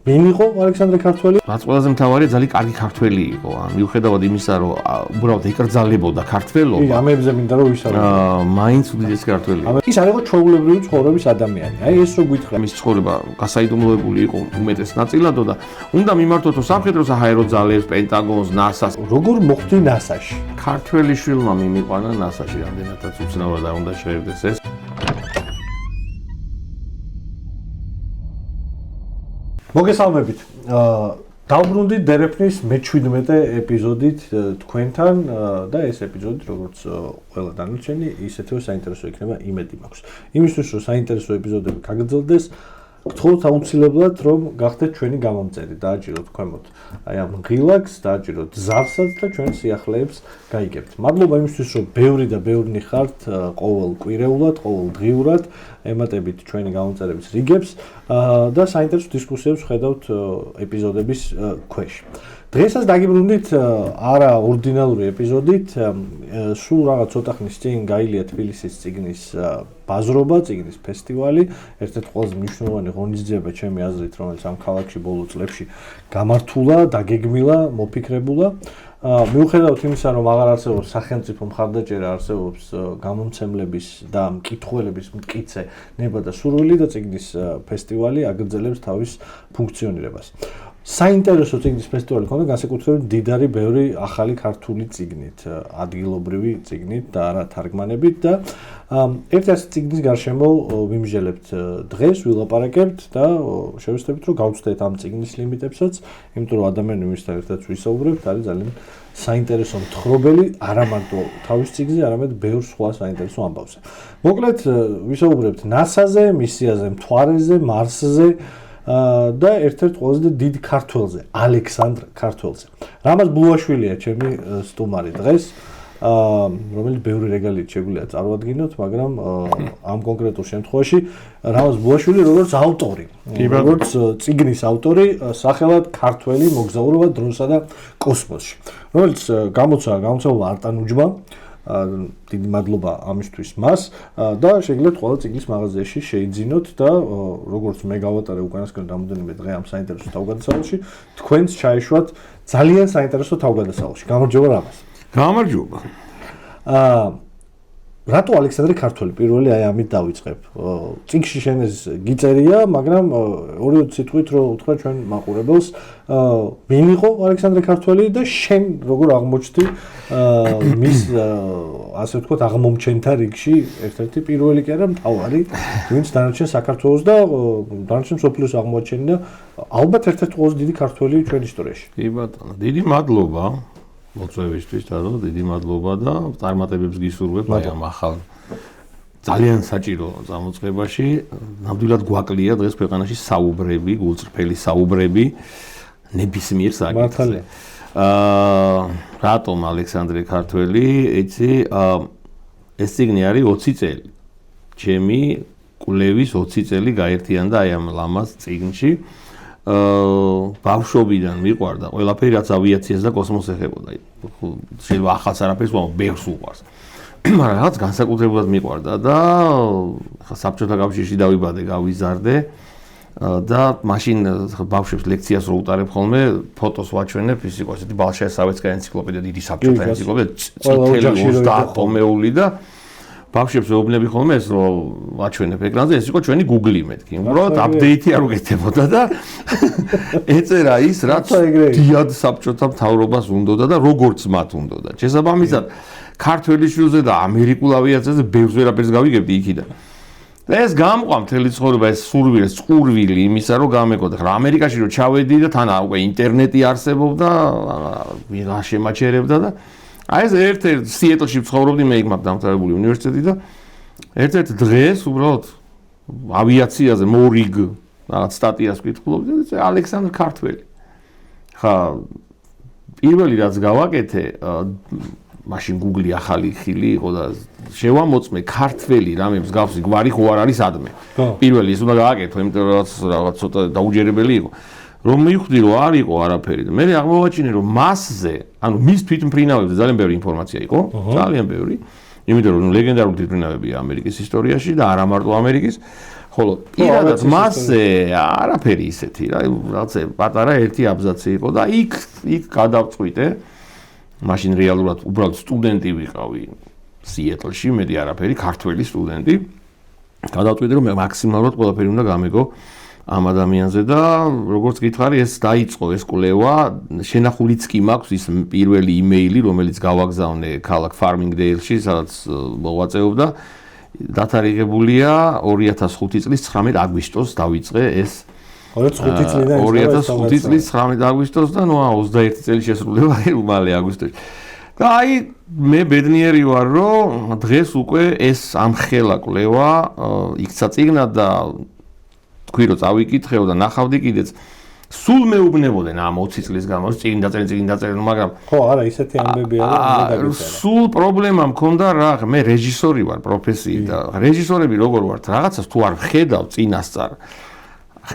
ვინ იყო ალექსანდრე ქართველი? რაც ყველაზე მთავარია, ძალიან კარგი ქართველი იყო. მიუხედავად იმისა, რომ უბრალოდ ეკრძალებოდა ქართველობა. კი, ამებზე მინდა რომ ვისაუბროთ. მაინც უდიდესი ქართველი. ის არ იყო ჩვეულებრივი ცხოვრების ადამიანი. აი ეს რო გითხრა. მის ცხოვრება გასაიდუმლოებული იყო უმეტეს ნაწილადო და უნდა მიმართოთ სამხედრო საჰაერო ძალებს, პენტაგონს, ნასას. როგორ მოხვდი ნასაში? ქართველი შვილმა მიმიყვანა ნასაში, რამდენადაც უცნაურად არ უნდა შეერდეს ეს. მოგესალმებით. დავბრუნდით დერეფნის მე-17 ეპიზოდით თქვენთან და ეს ეპიზოდი როგორც ყველა დანარჩენი ისეთვე საინტერესო იქნება, იმედი მაქვს. იმისთვის რომ საინტერესო ეპიზოდები გაგრძელდეს, გთხოვთ აუცილებლად რომ გახდეთ ჩვენი გამომწერი, დააჭიროთ ქვემოთ აი ამ ღილაკს, დააჭიროთ ზავსაც და ჩვენ სიახლეებს გაიგებთ. მადლობა იმისთვის რომ ბევრი და ბევრნი ხართ ყოველ კვირეულად, ყოველ დღიურად ემატებით ჩვენი გამომწერების რიგებს და საინტერესო დისკუსიებს ხედავთ ეპიზოდების ქვეშ. დღესაც დაგიბრუნდით არა ორდინალური ეპიზოდით, სულ რაღაც ცოტა ხნის წინ გაილია თბილისის წიგნის ბაზრობა, წიგნის ფესტივალი, ერთ-ერთი ყველაზე მნიშვნელოვანი ღონისძიება ჩემი აზრით, რომელიც ამ ქალაქში ბოლო წლებში გამართულა, დაგეგმილა, მოფიქრებულა. მიუხედავად იმისა, რომ აღარ არსებობს სახელმწიფო მხარდაჭერა, არსებობს გამომცემლების და მკითხველების მტკიცე ნება და სურვილი და წიგნის ფესტივალი აგრძელებს თავის ფუნქციონირებას. საინტერესო წიგნის ფესტივალი ქონდა განსაკუთრებით მდიდარი ბევრი ახალი ქართული წიგნით, ადგილობრივი წიგნით და არა თარგმანებით და ერთ-ერთი წიგნის გარშემო ვიმსჯელებთ დღეს, ვილაპარაკებთ და შევეცდებით რომ გავუცდეთ ამ წიგნის ლიმიტებსაც, იმიტომ რომ ადამიანი ვისთან ერთად ვისაუბრებთ, არის ძალიან საინტერესო მთხრობელი, არა მარტო თავის წიგნზე, არამედ ბევრ სხვა საინტერესო ამბავზე. მოკლედ ვისაუბრებთ ნასაზე, მისიაზე, მთვარეზე, მარსზე და ერთ-ერთ ყველაზე დიდ ქართველზე, ალექსანდრ ქართველზე. რამაზ ბლუაშვილია ჩემი სტუმარი დღეს, რომელიც ბევრი რეგალიით შეგვიძლია წარვადგინოთ, მაგრამ ამ კონკრეტულ შემთხვევაში რამაზ ბლუაშვილი როგორც ავტორი, როგორც წიგნის ავტორი, სახელად ქართველი მოგზაურობა დროსა და კოსმოსში, რომელიც გამოცემა არტანუჯმა, დიდი მადლობა ამისთვის მას და შეგიძლიათ ყველა წიგნის მაღაზიაში შეიძინოთ და როგორც მე გავატარე უკანასკნელ რამოდენიმე დღე ამ საინტერესო თავგადასავალში, თქვენც ჩაეშვათ ძალიან საინტერესო თავგადასავალში. გამარჯობა რამაზ. გამარჯობა. რატო ალექსანდრე ქართველი? პირველი აი ამით დავიწყებ. წიგნში შენ ეს გიწერია, მაგრამ ორი სიტყვით რომ უთხრა ჩვენ მაყურებელს, ვინ იყო ალექსანდრე ქართველი და შენ როგორ აღმოჩნდი მის ასე ვთქვათ აღმომჩენთა რიგში ერთ-ერთი პირველი კი არა მთავარი, ვინც დანარჩენ საქართველოს და დანარჩენ მსოფლიოს აღმოაჩენინა ალბათ ერთ-ერთი ყველაზე დიდი ქართველი ჩვენ ისტორიაში. კი ბატონო, დიდი მადლობა მოწვევისთვის, დადო, დიდი მადლობა და წარმატებებს გისურვებ აი ამ ახალ ძალიან საჭირო წამოწყებაში. ნამდვილად გვაკლია დღეს ქვეყანაში საუბრები, გულწრფელი საუბრები ნებისმიერ საკითხზე. რატომ ალექსანდრე ქართველი? იცი, ეს წიგნი არის 20 წელი. ჩემი კვლევის 20 წელი გაერთიანდა აი ამ ლამაზ წიგნში. ბავშვობიდან მიყვარდა ყველაფერი, რაც ავიაციას და კოსმოსს ეხებოდა. შეიძლება ახალს არაფერს ვამბობ, ბევრს უყვარს. მაგრამ რაღაც განსაკუთრებულად მიყვარდა და ხა საბჭოთა კავშირში დავიბადე, გავიზარდე და მაშინ ბავშვებს ლექციას რო უტარებ ხოლმე, ფოტოს ვაჩვენებ, ის იყო ესეთი ბალშაია-სავეტსკაია ენციკლოპედია, დიდი საბჭოთა ენციკლოპედია, წითელი 30 ტომეული და ბავშვებს ვეუბნები ხოლმე ეს რომ ვაჩვენებ ეკრანზე, ეს იყო ჩვენი Google-ი მეთქი. უბრალოდ აპდეიტი არ უკეთებოდა და ეწერა ის, რაც დიად საბჭოთა მთავრობას უნდოდა და როგორც მათ უნდოდა. შესაბამისად, ქართველი შვილზე და ამერიკულ ავიაციაზე ბევრს ვერაფერს გავიგებდი იქიდან. და ეს გამყვა მთელი ცხოვრება, ეს სურვილი, ეს წყურვილი იმისა, რომ გამეკოდა. ხა ამერიკაში რომ ჩავედი და თან უკვე ინტერნეტი არსებობდა, ვიღა შემაჩერებდა და აი ეს ერთ-ერთ სიეტლში ვცხოვრობდი, მე იქ მაქვს დამთავრებული უნივერსიტეტი და ერთ-ერთ დღეს უბრალოდ ავიაციაზე მორიგ რაღაც სტატიას ვკითხულობდი და ალექსანდრ ქართველი. ხა პირველი რაც გავაკეთე, მაშინ Google-ი ახალი ხილი იყო და შევამოწმე ქართველი რამე მსგავსი გვარი ხო არ არის ადმე. პირველი ის უნდა გააკეთო, იმიტომ რომ რაღაც ცოტა დაუჯერებელი იყო. რომ მივხვდი რომ არ იყო არაფერი და მე აღმოვაჩინე რომ მასზე, ანუ მის თვითმფრინავებზე ძალიან ბევრი ინფორმაცია იყო, ძალიან ბევრი, იმიტომ რომ ლეგენდარული თვითმფრინავებია ამერიკის ისტორიაში და არა მარტო ამერიკის, ხოლო პირადად მასზე არაფერი ისეთი რა, რაღაცა პატარა ერთი აბზაცი იყო და იქ გადავწყვიტე. მაშინ რეალურად უბრალოდ სტუდენტი ვიყავი სიეტლში, მეტი არაფერი, ქართველი სტუდენტი. გადავწყვიტე რომ მაქსიმალურად ყველაფერი უნდა გამეგო ამ ადამიანზე და როგორც გითხარი ეს დაიწყო ეს კვლევა, შენახულიც კი მაქვს ის პირველი იმეილი, რომელიც გავაგზავნე ქალაქ ფარმინგდეილში, სადაც მოვაწეობდა. დათარიღებულია 2005 წლის 19 აგვისტოს დავიწყე ეს 2005 წლის 19 აგვისტოს და 21 წელი შესრულდება მალე აგვისტოში. და აი მე ბედნიერი ვარ რომ დღეს უკვე ეს ამხელა კვლევა იქცა წიგნად და თქვი რომ წავიკითხეო და ნახავდი კიდეც სულ მეუბნებოდნენ ამ 20 წლის განმავლობაში წიგნი დაწერენ მაგრამ ხო არა ისეთი ამბები არა სულ პრობლემა მქონდა რა მე რეჟისორი ვარ პროფესიით და რეჟისორები როგორ ვართ რაღაცას თუ არ ხედავ წინასწარ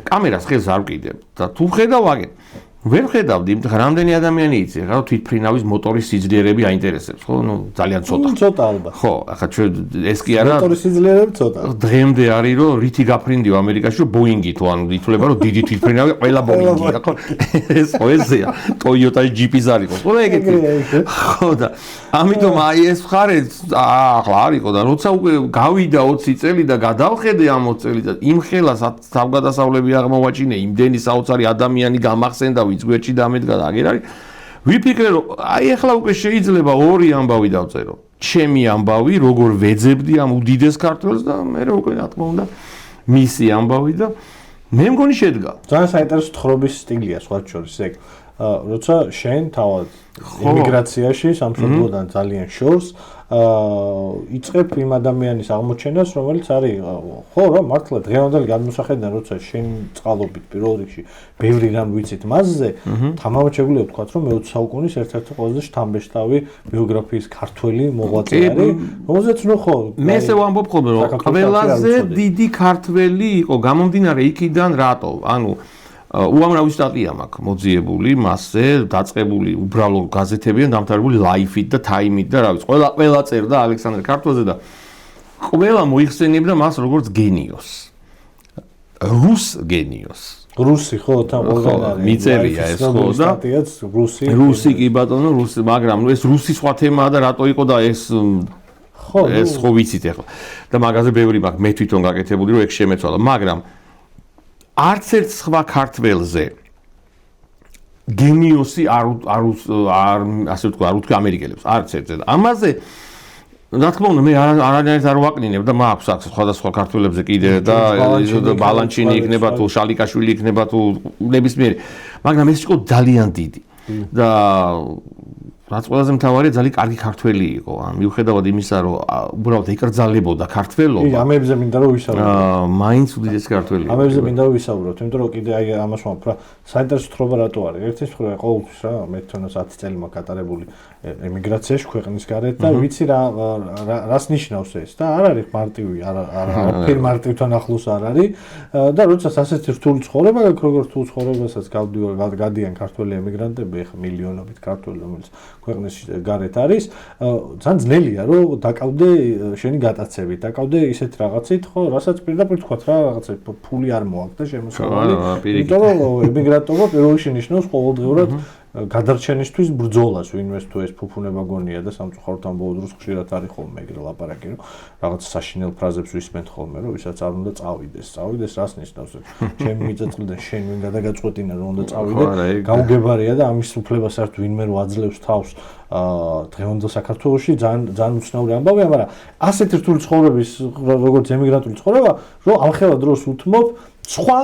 კამერას ხელს არ ვკიდებ და თუ ხედავ აგენ ვერ ხედავდი იმიტომ რამდენი ადამიანი იცი რა თვითფრინავის მოტორის სიძლიერები აინტერესებს ხო ნუ ძალიან ცოტა ალბათ ხო ახლა ჩვენ ეს კი არა მოტორის სიძლიერები ცოტა დღემდე არის რომ რითი გაფრინდიო ამერიკაში რომ ბოინგი თუ ანუ ითვლება რომ დიდი თვითფრინავი ყველა ბოინგი რა ხო ეს პოეზია ტოიოტა ჯიპის არის ხო ეგეთი ხო და ამიტომ აი ეს ხარე ახლა არისო და როცა უკვე გავიდა 20 წელი და გადავხედე ამ 20 წელი და იმ ხელას თავგადასავლები აღმოვაჩინე იმდენი საოცარი ადამიანი გამახსენდა ვიც გვერდში დამედგა და აგერ არის ვიფიქრე რომ აი ახლა უკვე შეიძლება ორი ამბავი დავწერო ჩემი ამბავი როგორ ვეძებდი ამ უდიდეს ქართველს და მე უკვე რა თქმა უნდა მისი ამბავი და მე მგონი შედგა ძალიან საინტერესო თხრობის სტილია სხვა შორის ეგ როცა შენ თავად ემიგრაციაში სამშობლოდან ძალიან შორს იწყებ იმ ადამიანის აღმოჩენას რომელიც არის ხო რა მართლა დღევანდელი გადმოსახედიდან როცა შენ წყალობით პირველ რიგში ბევრი რამ ვიცით მასზე თამამად შეგვიძლია ვთქვათ რომ მე-20 საუკუნის ერთ-ერთი ყველაზე შთამბეჭდავი ბიოგრაფიის ქართველი მოღვაწე არის რომელზეც ნუ ხო მე ესე ვამბობ ხოლმე რომ ყველაზე დიდი ქართველი იყო გამომდინარე იქიდან რატო ანუ უამრავი სტატია მაქვს მოძიებული მასზე დაწყებული უბრალო გაზეთებიდან დამთავრებული ლაიფით და თაიმით და რა ვიცი ყველა წერდა ალექსანდრე ქართველზე და ყველა მოიხსენიებდა მას როგორც გენიოს რუს გენიოს რუსი ხო თან ყველგან არის მიწერია ეს ხო და რუსი კი ბატონო რუსი მაგრამ ეს რუსი სხვა თემაა და რატო იყო და ეს ხო ვიცით ახლა და მაგაზე ბევრი მაქვს მე თვითონ გაკეთებული რომ ეგ შემეცვალა მაგრამ არც ერთ სხვა ქართველზე გენიოსი არ ასე ვთქვა არ ვთქვი ამერიკელებს არც ერთზე და ამაზე რა თქმა უნდა მე არანაირად არ ვაკნინებ და მაქვს აქ სხვადასხვა ქართველებზე კიდე და ბალანჩინი იქნება თუ შალიკაშვილი იქნება თუ ნებისმიერი მაგრამ ეს იყო ძალიან დიდი და რაც ყველაზე მთავარია ძალიან კარგი ქართველი იყო ან მიუხედავად იმისა რომ უბრალოდ ეკრძალებოდა ქართველობა ამებზე მინდა რომ ვისაუბროთ მაინც უდიდესი ქართველი ამებზე მინდა რომ ვისაუბროთ იმიტომ რომ კიდე აი ამას ვამბობ რა საინტერესო თხრობა რატო არის ერთის მხრივ ყოველთვის რა მე თვითონაც 10 წელი მაქვს გატარებული ემიგრაციაში ქვეყნის გარეთ და ვიცი რას ნიშნავს ეს და არ არის მარტივი არაფერი მარტივთან ახლოს არ არის და როდესაც ასეთი რთული ცხოვრება როგორც რთულ ცხოვრებასაც გადიან ქართველი ემიგრანტები ახლა მილიონობით ქართველი რომელიც ქვეყნის გარეთ არის ძალიან ძნელია რომ დაკავდე შენი გატაცებით დაკავდე ისეთ რაღაცით ხო რასაც პირდაპირ თქვა რა რაღაცა ფული არ მოაქვს და შემოსავალი იმიტომ რომ ემიგრანტობა პირველ რიგში ნიშნავს ყოველდღიურად გადარჩენისთვის ბრძოლას ვინმეს თუ ეს ფუფუნება გონია და სამწუხაროდ ამ ბოლო დროს ხშირად არის ხოლმე ეგრე ლაპარაკი რომ რაღაც საშინელ ფრაზებს ვისმენთ ხოლმე რომ ვისაც არ უნდა წავიდეს რას ნიშნავს ჩემი მიწაწილიდან შენ ვინ გადაგაწყვეტინა რომ უნდა წავიდე გაუგებარია და ამის უფლებას არ ვინმე რო აძლევს თავს დღევანდელ საქართველოში ძალიან უცნაური ამბავია მაგრამ ასეთი რთული ცხოვრების როგორც ემიგრანტული ცხოვრება რომ ამხელა დროს უთმობ სხვა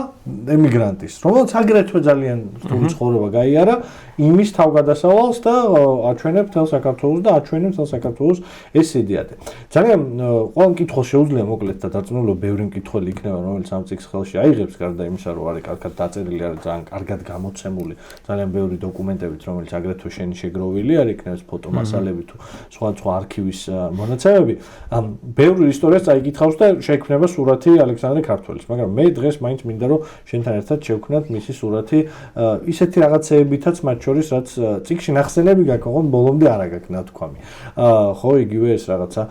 ემიგრანტის რომელიც აგრეთვე ძალიან რთული ცხოვრება გაიარა იმის თავგადასავალს და აჩვენებს თელ საქართველოს და აჩვენებს თელ საქართველოს ეს იდეატი ძალიან ყველა მკითხველს შეუძლია მოკლედ და დარწმუნებული ბევრი მკითხველი იქნება რომელიც ამ წიგნს ხელში აიღებს გარდა იმისა რომ არის კარგად დაწერილი არის ძალიან კარგად გამოცემული ძალიან ბევრი დოკუმენტებით რომელიც აგრეთვე შენი შეგროვილი არის იქნებს ფოტომასალები თუ სხვა არქივის მონაცემები ბევრი ისტორიას წაიკითხავს და შეექმნება სურათი ალექსანდრე ქართველის მაგრამ მე დღეს მაინც მინდა რომ შენთან ერთად შევქნათ მისი სურათი ისეთი რაღაცეებითაც მათ შორის რაც წიგნში ნახსენები გაქვს, ოღონდ ბოლომდე არ გაქვს ნათქვამი. ხო, იგივე ეს რაღაცა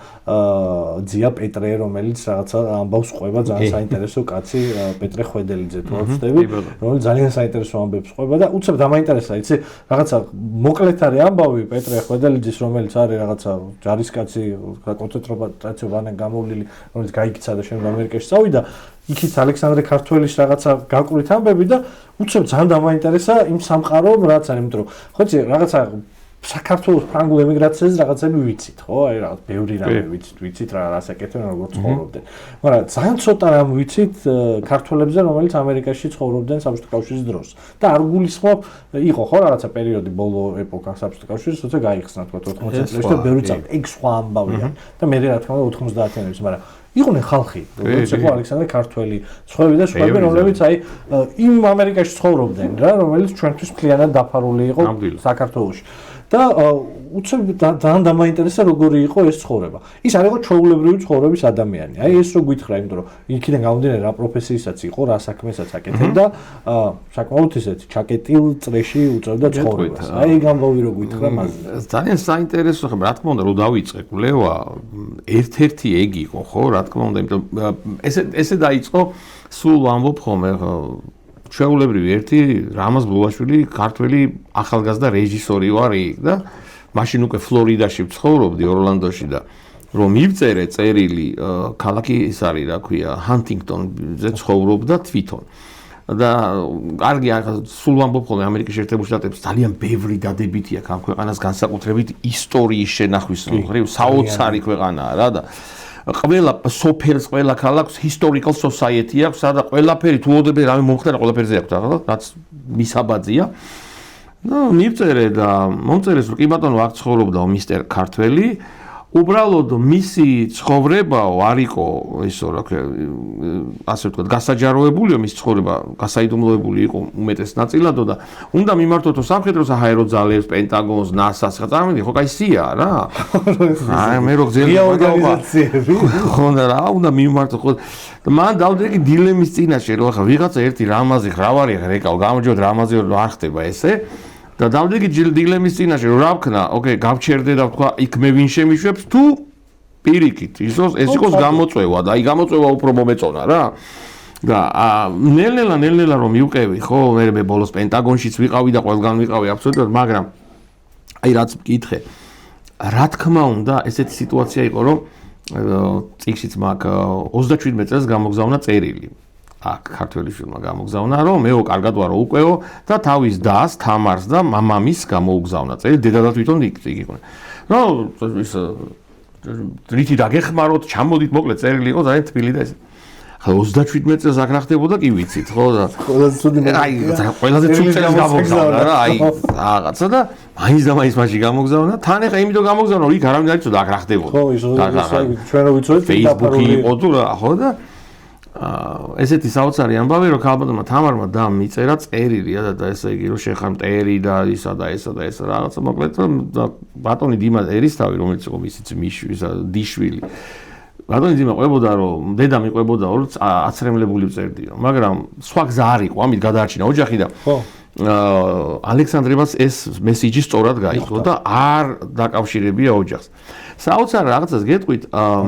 ძია პეტრე, რომელიც რაღაცა ამბავს ყვება ძალიან საინტერესო კაცი პეტრე ხვედელიძე თუ არ ვცდები, რომელიც ძალიან საინტერესო ამბებს ყვება და უცებ დამაინტერესა, იცი, რაღაცა მოკლედ არის ამბავი პეტრე ხვედელიძის, რომელიც არის რაღაცა ჯარისკაცი, კონცენტრაციებიდან გამოვლილი, რომელიც გაიქცა და შემდეგ ამერიკაში წავიდა, იქით ალექსანდრე ქართველის რაღაცა გაკვირით ამბები და უცებ ძალიან დამაინტერესა იმ სამყარომ, რაც არის, იმიტომ რომ ხო იცი, რაღაცა საქართველოს ფრანგულ ემიგრაციაზე რაღაცები ვიცით, ხო? აი რაღაც ბევრი რამე ვიცით რა რასაკეთებენ, როგორ ცხოვრობდნენ. მაგრამ ძალიან ცოტა რამ ვიცით ქართველებზე, რომელიც ამერიკაში ცხოვრობდნენ საბჭოთა კავშირის დროს. და არ გულისხმობ, იყო ხო რაღაცა პერიოდი ბოლო ეპოქა საბჭოთა კავშირის, როცა გაიხსნა თქო 80 წლებში და ბევრი წამი. ეგ სხვა ამბავია. და მე რა თქმა უნდა 90-იანებში, მაგრამ იყვნენ ხალხი, როგორც იყო ალექსანდრე ქართველი, სხვები და სხვები, რომლებიც აი იმ ამერიკაში ცხოვრობდნენ რა, რომელიც ჩვენთვის მთლიანად დაფარული იყო საქართველოში. და უცებ ძალიან დამაინტერესა როგორი იყო ეს ცხოვრება. ის არ იყო ჩვეულებრივი ცხოვრების ადამიანი. აი ეს რო გითხრა, იმიტომ რომ იქიდან გამომდინარე რა პროფესიისაც იყო, რა საქმესაც აკეთებდა, საკმაოდ ისეთი ჩაკეტილ წრეში უწევდა ცხოვრებას. აი ეგ ამბავი რო გითხრა მასზე. ძალიან საინტერესო ხომ რა თქმა უნდა რომ დავიწყე კვლევა, ერთ-ერთი ეგ იყო, ხო, რა თქმა უნდა, იმიტომ ესე დაიწყო სულ ვამბობ ხოლმე ჩვეულებრივი ერთი რამაზ ბლუაშვილი ქართველი ახალგაზრდა რეჟისორი ვარ იქ და მაშინ უკვე ფლორიდაში ვცხოვრობდი ორლანდოში და რომ მივწერე წერილი ქალაქი ის არის რა ქვია ჰანტინგტონზე ცხოვრობდა თვითონ და კარგი სულ ვამბობ ხოლმე ამერიკის შეერთებულ შტატებში ძალიან ბევრი დადებითი აქვს ამ ქვეყანას განსაკუთრებით ისტორიის შენახვის მხრივ საოცარი ქვეყანაა რა და ყველა სოფელს, ყველა ქალაქს historical society აქვს, სადაც ყველაფერი თუ ოდები რამე მომხდარა, ყველაფერზე აქვს ახლა, რაც მისაბაძია. ნუ მივწერე და მომწერეს რომ კი ბატონო აქ ცხოვრობდა მისტერ ქართველი, უბრალოდ მისი ცხოვრებაო არ იყო ისო რა ქვია, ასე ვთქვათ, გასაჯაროებულიო მის ცხოვრება, გასაიდუმლოებული იყო უმეტეს ნაწილადო და უნდა მიმართოთო სამხედრო საჰაერო ძალებს, პენტაგონს, ნასას, ხა წარმოვიდი, ხო კაი სია რა. აი მე რო გძელი ორგანიზაციები. ხო რა, უნდა მიმართო ხო. და მან დავდრეკი დილემის წინაშე, რომ ხა ვიღაცა ერთი რამაზი ხრავარი რეკავ, გამარჯვოთ რამაზი არ ხდება ესე. და დავდრეკი დილემის წინაშე, რომ რა ვქნა, ოკეი, გავჩერდე და ვთქვა, იქ მე ვინ შემიშვებს თუ პირიქით, ეს იყოს გამოწვევა და აი გამოწვევა უფრო მომეწონა რა. და ნელ-ნელა რომ მივყევი, ხო, მე ბოლოს პენტაგონშიც ვიყავი და ყველგან ვიყავი აბსოლუტურად, მაგრამ აი რაც მკითხე, რა თქმა უნდა, ესეთი სიტუაცია იყო, რომ წიგნშიც მაქვს 37 წელს გამოგზავნა წერილი. აქ ქართველი შვილმა გამოგზავნა, რომ მეო კარგად ვარო უკვეო და თავის დას, თამარს და მამამის გამოუგზავნა წერილი, დედა და თვითონ იქ იყვნენ. ნუ ის რითი დაგეხმაროთ, ჩამოდით, მოკლედ წერილი იყო ძალიან თბილი და ეს. ხა 37 წელს აქ რა ხდებოდა კი ვიცით, ხო და ყველაზე ცუდი წელს გამოგზავნა რა, აი რაღაცა და მაინც და მაინც მაშინ გამოგზავნა, თან ეხა იმიტომ გამოგზავნა, რომ იქ არავინ არ იცოდა აქ რა ხდებოდა. ხო, ის ჩვენ რო ვიცოდით, Facebook-ი იყო თუ რა, ხო და ესეთი საოცარი ამბავი რომ ქალბატონმა თამარმა და მიწერა წერილი და ესე იგი რომ შეხარ მტერი და ისა და ესა და ესა რაღაცა მოკლედ რომ ბატონი დიმა ერისთავი რომელიც იყო მისი დიშვილი ბატონი დიმა ყვებოდა რომ დედა მიყვებოდა რომ აცრემლებული წერდიო მაგრამ სხვა გზა არ იყო ამით გადაარჩინა ოჯახი და ხო ალექსანდრებას ეს მესიჯი სწორად გაიგო და არ დაკავშირებია ოჯახს საოცარ რაღაცას გეტყვით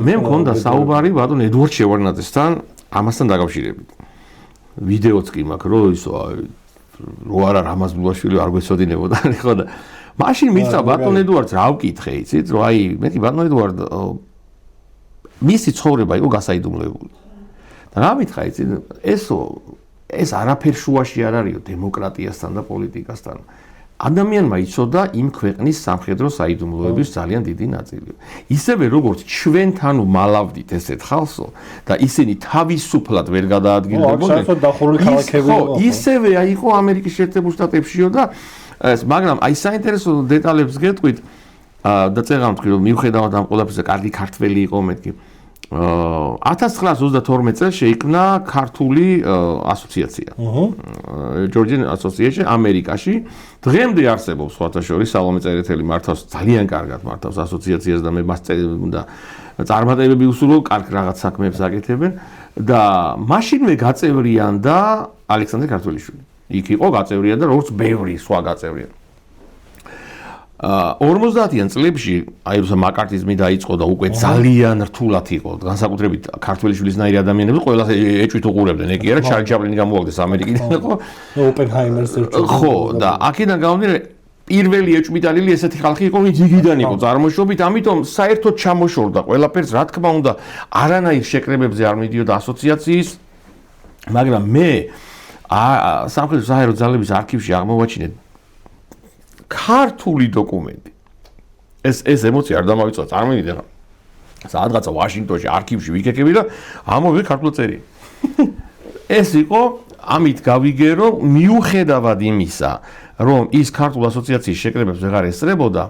მე მქონდა საუბარი ბატონ ედუარდ შევარდნაძესთან ამასთან დაკავშირებით. ვიდეოც კი მაქვს, რომ ისო რო არა რამაზ ბლუაშვილი არ გვეცოდინებოდა, ხო და მაშინ მისცა ბატონ ედუარდს რა ვკითხე, იცით, რომ აი მე ბატონ ედუარდ მისი ცხოვრება იყო გასაიდუმლოებული. და რა მითხრა, იცით, ეს არაფერ შუაში არ არისო დემოკრატიასთან და პოლიტიკასთან. ადამიანმა იცოდა იმ ქვეყნის სამხედრო საიდუმლოების ძალიან დიდი ნაწილი. ისევე როგორც ჩვენთან უმალავდით ესეთ ხალხსო და ისინი თავისუფლად ვერ გადაადგილდებოდნენ. ისევე იყო ამერიკის შეერთებულ შტატებშიო და მაგრამ აი საინტერესო დეტალებს გეტყვით და წერამ თქვი რომ მიუხედავად ამ ყველაფერისა კარგი ქართველი იყო მეთქი 1932 წელს შეიქმნა ქართული ასოციაცია. Georgian Association ამერიკაში. დღემდე არსებობს სხვათა შორის სალომე წერეთელი მართავს ძალიან კარგად მართავს ასოციაციას და მე მას უნდა წარმატებები უსურვო, კარგ რაღაც საქმეებს აკეთებენ. და მაშინვე გაწევრიანდა ალექსანდრე ქართველიშვილი. იქ იყო გაწევრიანდა როგორც ბევრი სხვა გაწევრიანდა. 50-იან წლებში აი ეს მაკარტიზმი დაიწყო და უკვე ძალიან რთულად იყო განსაკუთრებით ქართველიშვილისნაირი ადამიანები ყველას ეჭვით უყურებდნენ. ეგ კი არა ჩარლი ჩაპლინი გამოვაგდეს ამერიკიდან ხო? ოპენჰაიმერს ერჩო. ხო და აქედან გამომდინარე პირველი ეჭვმიტანილი ესეთი ხალხი იყო ვინც იგიდან იყო წარმოშობით, ამიტომ საერთოდ ჩამოშორდა ყველაფერს, რა თქმა უნდა, არანაირ შეკრებებზე არ მიდიოდა ასოციაციის, მაგრამ მე სამხედრო საჰაერო ძალების არქივში აღმოვაჩინე ქართული დოკუმენტი. ეს ემოცია არ დამავიწყდა, წარმოვიდგინე ხა. სადღაცა ვაშინგტონში არქივში ვიქეკები და ამოვიდე ქართულად წერია. ეს იყო ამით გავიგე რომ მიუხედავად იმისა რომ ის ქართულ ასოციაციის შეკრებებს ვეღარ ესწრებოდა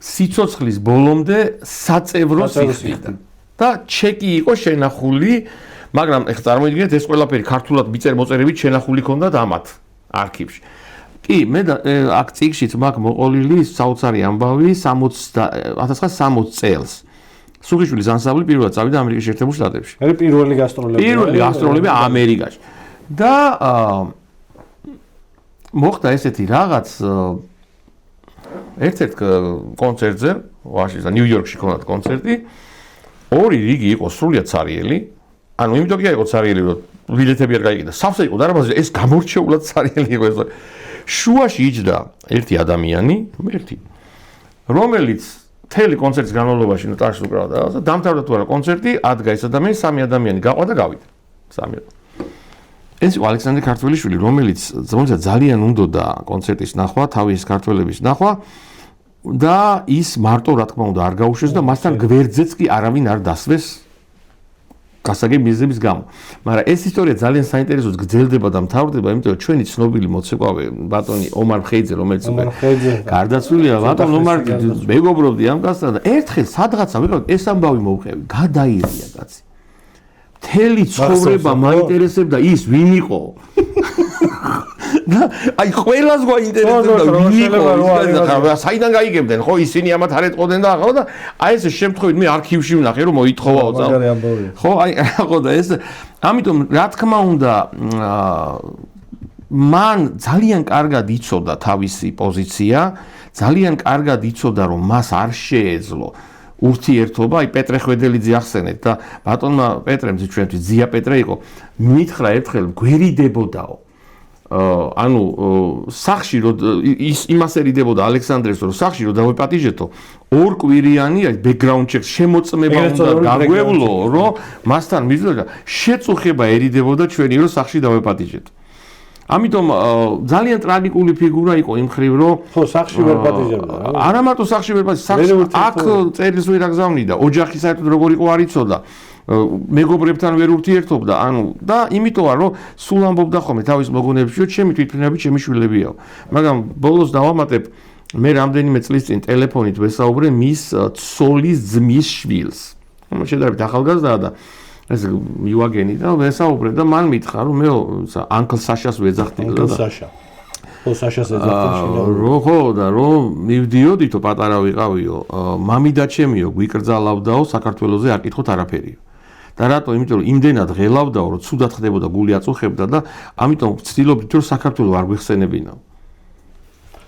სიცოცხლის ბოლომდე საწევროს იხდიდა და ჩეკი იყო შენახული მაგრამ ეხლა წარმოიდგინეთ ეს ყველაფერი ქართულად მოწერებით შენახული ქონდათ ამათ არქივში კი მე აქ წიგნშიც მაქვს მოყოლილი საოცარი ამბავი 1960 წელს სუხიშვილის ანსამბლი პირველად წავიდა ამერიკის შეერთებულ შტატებში მე პირველი გასტროლები ამერიკაში და მოხდა ესეთი რაღაც ერთ-ერთ კონცერტზე, ვაშინგტონში, ნიუ-იორკში ქონდა კონცერტი. ორი რიგი იყო სრულიად ცარიელი. ანუ იმიტომ კი იყო ცარიელი, რომ ბილეთები არ გაიყიდა. სავსე იყო დარბაზი, ეს გამორჩეულად ცარიელი იყო ეს. შუაში იჯდა ერთი ადამიანი, რომელიც მთელი კონცერტის განმავლობაში ნოტარს უკრავდა და დამთავრდა თუ არა კონცერტი, ადგა ეს ადამიანი, სამი ადამიანი გაყვა და გავიდა. სამი ეს იყო ალექსანდრე ქართველიშვილი, რომელიც ძალიან უნდოდა კონცერტის ნახვა, თავის ქართველების ნახვა და ის მარტო რა თქმა უნდა არ გაუშვეს და მასთან გვერდზეც კი არავინ არ დასვეს გასაგები მიზნების გამო. მაგრამ ეს ისტორია ძალიან საინტერესოდ გრძელდება და მთავრდება, იმიტომ რომ ჩვენი ცნობილი მოცეკვავე ბატონი ომარ ხეიძე, რომელიც გარდაცვლილია, ბატონ ომარ მეგობრობდი ამ კაცთან და ერთხელ სადღაცა ვიყავ ეს ამბავი მოვყევი, გადაირია კაცი. მთელი ცხოვრება მაინტერესებდა ის ვინ იყო და აი ყველას გვაინტერესებდა ვინ იყო საიდან გაიგებდნენ ხო ისინი ამათ არ ეტყოდნენ და ახლა და აი ეს შემთხვევით მე არქივში ვნახე რომ მოითხოვაო ხო აი ხო და ეს ამიტომ რა თქმა უნდა მან ძალიან კარგად იცოდა თავისი პოზიცია ძალიან კარგად იცოდა რომ მას არ შეეძლო ურთიერთობა, აი პეტრე ხვედელიძე ახსენეთ და ბატონმა პეტრემ ჩვენთვის ზია პეტრე იყო, მითხრა ერთხელ გვერიდებოდაო. ანუ სახში რომ იმას ერიდებოდა ალექსანდრეს რომ სახში რომ დავეპატიჟეთო, ორ კვირიანი აი ბექგრაუნდ ჩეკს შემოწმება უნდა გაგვევლო, რომ მასთან მიზნოდა შეწუხება ერიდებოდა ჩვენი რომ სახში დავეპატიჟეთო. ამიტომ ძალიან ტრაგიკული ფიგურა იყო იმ ხრივ რომ ხო სახში ვერ პატიჟებდა არა მარტო სახში ვერ პატიჟებდა აქ წერილს ვერ აგზავნიდა ოჯახი საერთოდ როგორ იყო არ იცოდა მეგობრებთან ვერ ურთიერთობდა ანუ და იმიტომა რომ სულ ამბობდა ხოლმე თავის მოგონებებში რომ ჩემი თვითმფრინავი ჩემი შვილებიაო მაგრამ ბოლოს დავამატებ მე რამდენიმე წლის წინ ტელეფონით ვესაუბრე მის ცოლის ძმის შვილს შედარებით ახალგაზრდაა და ეს მივაგენი და ვესაუბრე და მან მითხრა რომ მე ანკლ საშას ვეძახდი და საშა ხო საშას ეძახდი ხო და რომ მივდიოდითო პატარა ვიყავიო მამიდა ჩემიო გვიკრძალავდაო საქართველოზე არ კითხოთ არაფერიო და რატო იმიტომ რომ იმდენად ღელავდაო რომ ცუდად ხდებოდა გული აწუხებდა და ამიტომ ვცდილობდით რომ საქართველო არ გვეხსენებინაო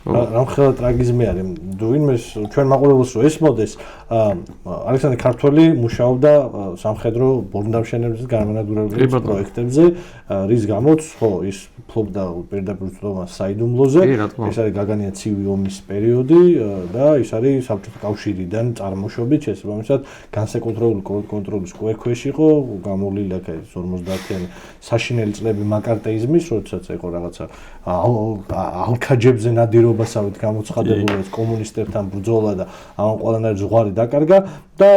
რამხელა ტრაგიზმი არის ვინმე ჩვენ მაყურებელს რომ ესმოდეს ალექსანდრე ქართველი მუშაობდა სამხედრო ბორნდამშენებლების განმანადგურებლების პროექტებზე რის გამოც ხო ის ფლობდა პირდაპირ უცდომას საიდუმლოზე ეს არის გაგანია ცივი ომის პერიოდი და ის არის საბჭოთა კავშირიდან წარმოშობით შესაბამისად განსაკუთრებული კონტროლის ქვეშ იყო გამოვლილი აქ 50-იანი საშინელი წლები მაკარტეიზმის როდესაც იყო რაღაცა ალქაჯებზე ნადირობასავით გამოცხადებული კომუნისტებთან ბრძოლა და ამ ყველანაირ ზღვარი დაკარგა და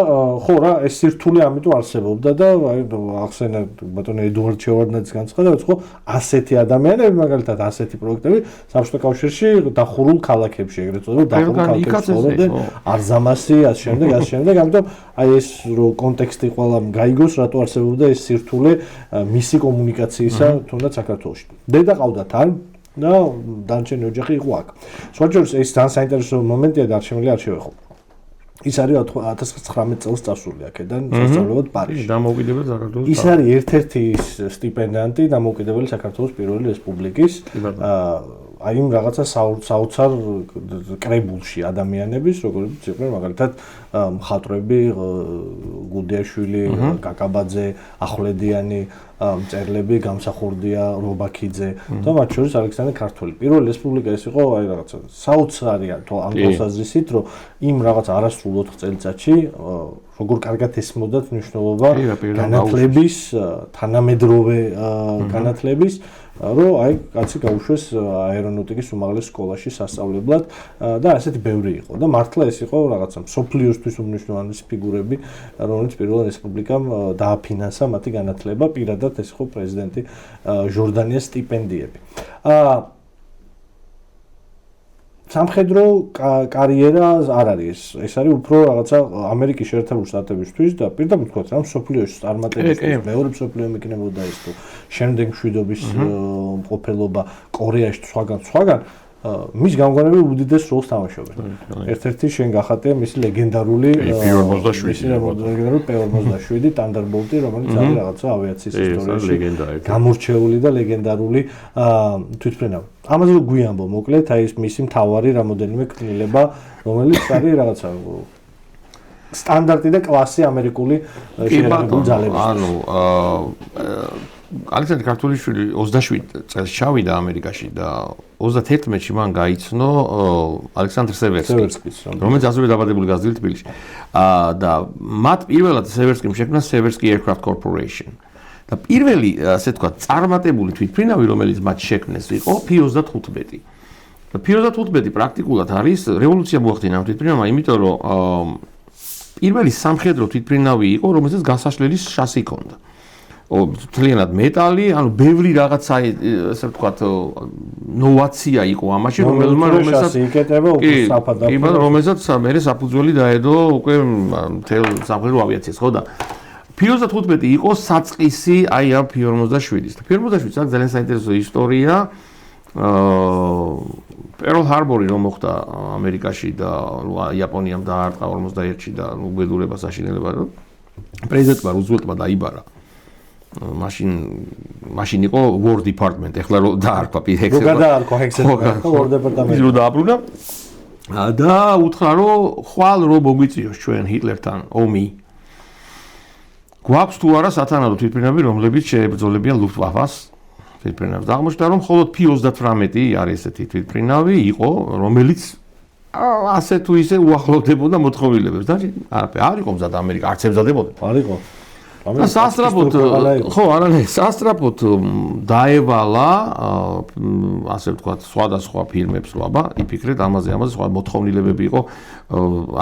ხო რა ეს სირთულე ამიტომ არსებობდა და აი ახსენა ბატონი ედუარდ ჩევარდნაძის განცხადებაც ხო ასეთი ადამიანები მაგალითად ასეთი პროექტები საბჭოთა კავშირში დახურულ ქალაქებში ეგრეთ წოდებული დახურულ ქალაქებში ცხოვრობდნენ არზამასი ამ შემდეგ ამიტომ აი ეს რო კონტექსტი ყველა გაიგოს რატო არსებობდა ეს სირთულე მისი კომუნიკაციისა თუნდაც საქართველოში დედა ყავდათ ან და დანარჩენი ოჯახი იყო აქ. სხვაჯერს ეს ძალიან საინტერესო მომენტია და არ შემიძლია არ შევეხო. ის არის 1919 წელს წასული აქედან სასწავლებლად პარიზში. დამოუკიდებელ საქართველოს. ის არის ერთ-ერთი სტიპენდიანტი დამოუკიდებელი საქართველოს პირველი რესპუბლიკის აი იმ რაღაცა საოცარ კრებულში ადამიანების, როგორიც იყვნენ მაგალითად მხატვრები, გუდიაშვილი, კაკაბაძე, ახვლედიანი, მწერლები, გამსახურდია, რობაქიძე და მათ შორის ალექსანდრე ქართველი. პირველი რესპუბლიკა ეს იყო აი რაღაცა საოცარია თუ ამ თვალსაზრისით, რომ იმ რაღაც არასრულ 4 წელიწადში როგორ კარგად ესმოდათ მნიშვნელობა განათლების, თანამედროვე განათლების, რომ აი კაცი გაუშვეს აერონავტიკის უმაღლეს სკოლაში სასწავლებლად და ასეთი ბევრი იყო და მართლა ეს იყო რაღაცა მსოფლიოსთვის უმნიშვნელოვანესი ფიგურები, რომელიც პირველ რესპუბლიკამ დააფინანსა მათი განათლება, პირადად ეს იყო პრეზიდენტი ჟორდანიას სტიპენდიები. სამხედრო კარიერა არ არის ეს არის უფრო რაღაცა ამერიკის შეერთებული შტატებისთვის და პირდაპირ ვთქვათ რა მსოფლიოში წარმატებისთვის მეორე მსოფლიო მეკნებოდა ის თუ შემდეგ მშვიდობის მყოფელობა კორეაში სხვაგან მის გამგონები უდიდეს როლს თამაშობენ. ერთ-ერთი შენ გახატია მისი ლეგენდარული P-47 ტანდერბოლტი, რომელიც არის რაღაცა ავიაციის ისტორიაში გამორჩეული და ლეგენდარული თვითმფრინავი. ამაზე გვიამბო მოკლედ, აი ეს მისი მთავარი რამოდენიმე კნილება, რომელიც არის რაღაცა სტანდარტი და კლასი ამერიკული შეერთებული ძალებისთვის. ანუ ალექსანდრე ქართულიშვილი 27 წელს ჩავიდა ამერიკაში და 31-ში მან გაიცნო ალექსანდრე სევერსკი, რომელიც ასევე დაბადებული გაზრდილი თბილისში. და მათ პირველად სევერსკიმ შექმნა Seversky Aircraft Corporation. და პირველი, ასე ვთქვათ, წარმატებული თვითმფრინავი, რომელიც მათ შექმნეს, იყო P-35. და P-35 პრაქტიკულად არის რევოლუცია მოახდინა ამ თვითმფრინავმა, იმიტომ რომ პირველი სამხედრო თვითმფრინავი იყო, რომელსაც გასაშლელი შასი ჰქონდა. მთლიანად მეტალი, ანუ ბევრი რაღაცა, ასე ვთქვათ, ნოვაცია იყო ამაში, რომელსაც იკეტება უკვე საფადაფრო. კი, რომელსაც მე საფუძველი დაედო უკვე მთელ სამხედრო ავიაციას, ხო და P-35 იყო საწყისი აი ამ P-47-ის. P-47-ის აქვს ძალიან საინტერესო ისტორია. Pearl Harbor-ი რომ მოხდა ამერიკაში და იაპონიამ დაარტყა 41-ში და უბედურებას აშინელება. პრეზიდენტმა რუზველტმა დაიბარა. მაშინ იყო War Department, ეხლა რო დაარქვა P-Hexer. რო გადაარქვა Hexer-მა, War Department. რო დააბრუნა და უთხრა რომ ხვალ რო მოგვიწიოს ჩვენ ჰიტლერთან ომი. გვაქვს თუ არა სათანადო თვითმფრინავი, რომლებიც შეებრძოლებიან Luftwaffe-ს თვითმფრინავს. აღმოჩნდა რომ მხოლოდ P-38 არის ესეთი თვითმფრინავი იყო, რომელიც ასე თუ ისე უახლოვდებოდა მოთხოვნილებებს. და არაფერი არ იყო მზად ამერიკა, არც ემზადებოდა. არ იყო. სასტრაფოდ ხო, არანაირ სასტრაფოდ დაევალა, ასე ვთქვათ, სხვადასხვა ფირმებს ვაბა, იფიქრეთ ამაზე სხვა მოთხოვნილებები იყო.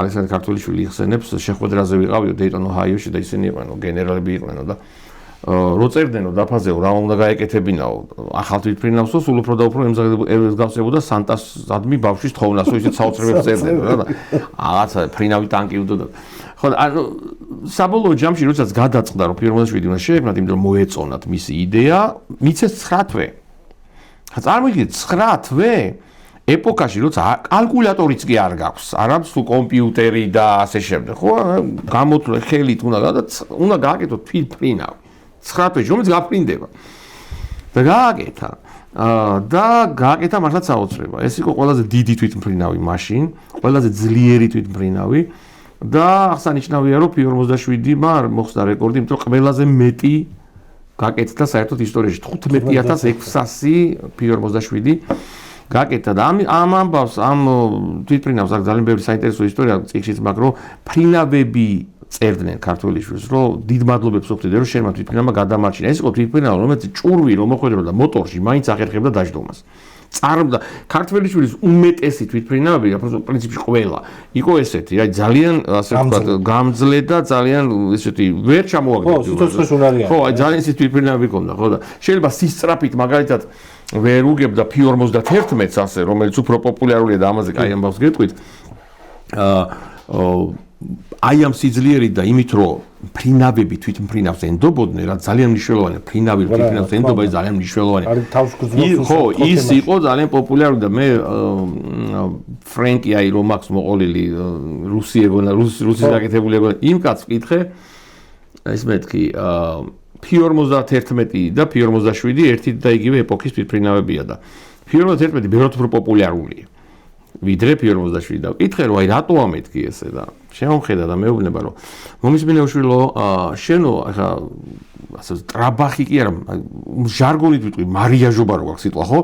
ალექსანდრე ქართულიშვილი იხსენებს, შეხვედრაზე ვიყავიო Dayton, Ohio-ში და ისინი იყვნენ, გენერალები იყვნენ და რო წერდნენო დაფაზეო, რა უნდა გაეკეთებინაო, ახალ თვითმფრინავსო, სულ უფრო და უფრო ემსგავსებოდა სანტას-ადმი ბავშვის თოვნასო, ისეთ საოცრებებს წერდნენ რა და რაღაცა ფრინავი ტანკი უნდა. ხო, ანუ საბოლოო ჯამში როდესაც გადაწყდა რომ P-47 უნდა შეექმნათ, იმიტომ რომ მოეწონათ მისი იდეა, მიცეს 9 თვე. წარმოიდგინეთ 9 თვე ეპოქაში, როცა კალკულატორიც კი არ გაქვს, არამც თუ კომპიუტერი და ასე შემდეგ, ხო, გამოთვლე ხელით უნდა გააკეთოთ თვითმფრინავი. 9 თვეში, რომელიც გაფრინდება. და გააკეთა. და გააკეთა მართლაც საოცრება. ეს იყო ყველაზე დიდი თვითმფრინავი მაშინ, ყველაზე ძლიერი თვითმფრინავი. და აღსანიშნავია, რომ P-47-მა მოხდა რეკორდი, იმიტომ რომ ყველაზე მეტი გაკეთდა საერთოდ ისტორიაში 15600 P-47 გაკეთდა და ამ ამბავს ამ თვითმფრინავს აქვს ძალიან ბევრი საინტერესო ისტორია წიგნშიც, მაგრამ ფრინავები წერდნენ ქართველიშვილს, რომ დიდ მადლობებს ვუხდით, რომ შენმა თვითმფრინავმა გადამარჩინა. ეს იყო თვითმფრინავი, რომელიც ჭურვი რომ მოხვედროდა მოტორში, მაინც ახერხებდა დაждომას. წარობდა ქართველიშვილის უმეტესი თვითმფრინავები, პრინციპში ყველა იყო ესეთი, აი ძალიან ასე ვთქვათ, გამძლე და ძალიან ესეთი ვერ ჩამოაგდო. ხო, სიცოცხლეს უნარია. ხო, აი ძალიან ისეთი თვითმფრინავები ჰქონდა, ხო და შეიძლება სისწრაფით მაგალითად ვერ უგებდა P-51-ს ასე, რომელიც უფრო პოპულარულია და ამაზე კაი ამბავს გეტყვით. აი ამ სიძლიერით და იმით რომ ფრინავები თვითმფრინავს ენდობოდნენ, რა ძალიან მნიშვნელოვანია, ფრინავი თვითმფრინავს ენდობა ის ძალიან მნიშვნელოვანია. არის თავს გძნობს. ხო, ის იყო ძალიან პოპულარული და მე ფრენკი აი რომ აქვს მოყოლილი რუსი ეგონა, რუსის გაკეთებული ეგონა, იმ კაცს ვკითხე, ეს მეთქი P-51 და P-47 ერთი და იგივე ეპოქის თვითმფრინავებია და P-51 ბევრად უფრო პოპულარულია. ვიდრე P-47 და ვკითხე რომ აი რატო ამეთქი ესე და შემომხედა და მეუბნება რომ მომისმინე უშვილო შენო ახლა ასე ტრაბახი კი არა ჟარგონით ვიტყვი მარიაჟობა რო გაქვს სიტყვა ხო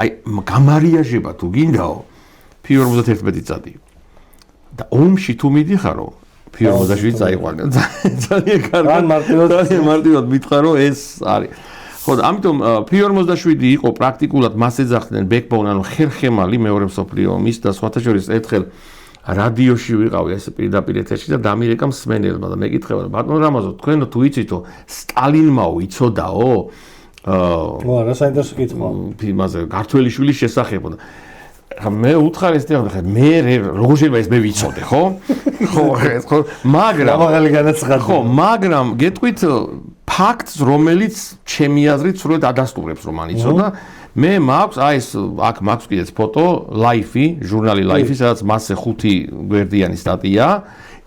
აი გამარიაჟება თუ გინდაო P-51 წადი და ომში თუ მიდიხარო P-47 წაიყვანე ძალიან კარგი მარტივად მითხარო ეს არის ხო და ამიტომ P-47 იყო პრაქტიკულად მას ეძახდნენ backbone ანუ ხერხემალი მეორე მსოფლიო ომის და სხვათა შორის ერთხელ რადიოში ვიყავი ეს პირდაპირ ეთერში და დამირეკა მსმენელმა და მეკითხება რომ ბატონო რამაზო თქვენო თუ იცითო სტალინმაო იცოდაო რა საინტერესო კითხვა იმაზე ქართველი შვილის შესახებ და ხა მე უთხარ ეს და ხა მე როგორ შეიძლება ეს მე ვიცოდე ხო ხო მაგრამ ამაღალი განაცხადი ხო მაგრამ გეტყვით ფაქტს რომელიც ჩემი აზრით სრულად ადასტურებს რომ ანიცოდა მე მაქვს აი ეს აქ მაქვს კიდეც ფოტო ლაიფი ჟურნალი ლაიფი სადაც მასზე 5 გვერდიანი სტატია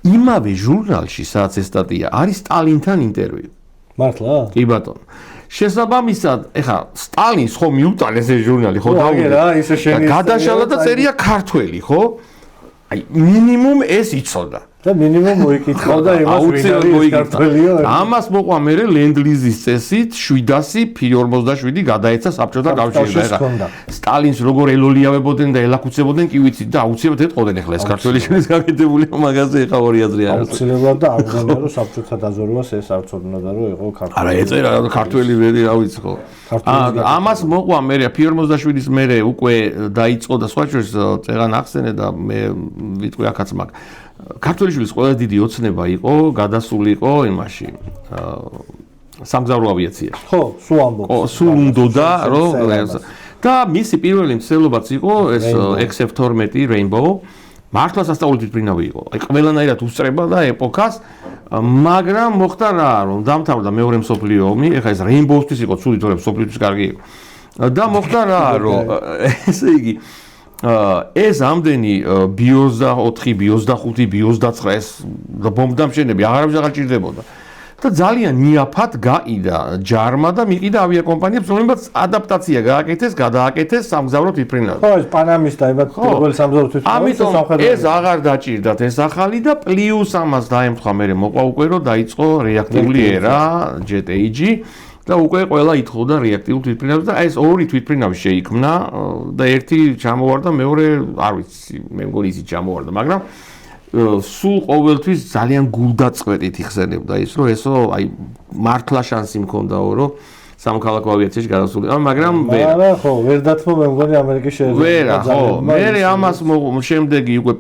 იმავე ჟურნალში სადაც ეს სტატია არის სტალინთან ინტერვიუ მართლა კი ბატონო შესაბამისად ეხა სტალინს ხო მიუტანეს ეს ჟურნალი ხო და ისე შენი გადაშალა და წერია ქართველი ხო აი მინიმუმ ეს იცოდა და მინიმუმ მოიკითხავდა იმას ვინ ქართველიო ამას მოყვა მე ლენდლიზის წესით 700 P-47 გადაეცა საბჭოთა კავშირში ეხა სტალინს როგორ ელოლიავებოდნენ და ელაქუცებოდნენ კი ვიცით და აუცილებლად ეთყოდნენ ეხლა ეს ქართველი შვილის გაკეთებული მაგაზე ეხა ორი აზრი არის აუცილებლად და არ გონია რომ საბჭოთა დაზორებას ეს არ წოდნა და რომ იყო ქართველი არა ეწერა რომ ქართველი ვერი რა ვიცი ხო ამას მოყვა მე P-47-ის მე უკვე დაიწყო და სხვა შორის წეგან ახსენე და მე ვიტყვი აქაც მაგ ქართველი შვილის ყველაზე დიდი ოცნება იყო გადასულიყო იმაში სამგზავრო ავიაციაში. ხო, სულ ამბობ. სულ უნდოდა რომ და მისი პირველი მცდელობაც იყო ეს XF-12 Rainbow. მართლა სასწაული თვითმფრინავი იყო. აი ყველანაირად უსწრება და ეპოქას, მაგრამ მოხდა რა, რომ დამთავრდა მეორე მსოფლიო ომი, ეხლა ეს Rainbow-თვის იყო ცუდი, თორემ მსოფლიოთვის კარგი იყო. და მოხდა რა, რომ ესე იგი ეს ამდენი B-24, B-25, B-29 ეს ბომბდამშენები აღარ ჭირდებოდა. და ძალიან ნიაფად გაიდა ჯარმა და მიყიდა ავიაკომპანიებს, რომლებიც ადაპტაცია გადააკეთეს სამგზავრო თვითმფრინავი. ხო, ეს პანამის და იმათ პირველ სამგზავრო თვითმფრინავი. ამიტომ ეს აღარ დაჭირდათ ეს ახალი და პლუს ამას დაემთხვა მე მოყვა უკვე რომ დაიწყო რეაქტიული ერა, Jet Age და უკვე ყველა ითხოვდა რეაქტიულ თვითმფრინავს და ეს ორი თვითმფრინავი შეიქმნა და ერთი ჩამოვარდა, მეორე არ ვიცი, მე მგონი ისიც ჩამოვარდა, მაგრამ სულ ყოველთვის ძალიან გულდაწყვეტით იხსენებდა ის, რომ ესო აი მართლა შანსი მქონდაო, რომ სამოქალაქო ავიაციაში გადასულიყო, მაგრამ არა, ხო, ვერ დათმო მე მგონი ამერიკის შეერება. ვერა, ხო, მე ამას შემდეგი უკვე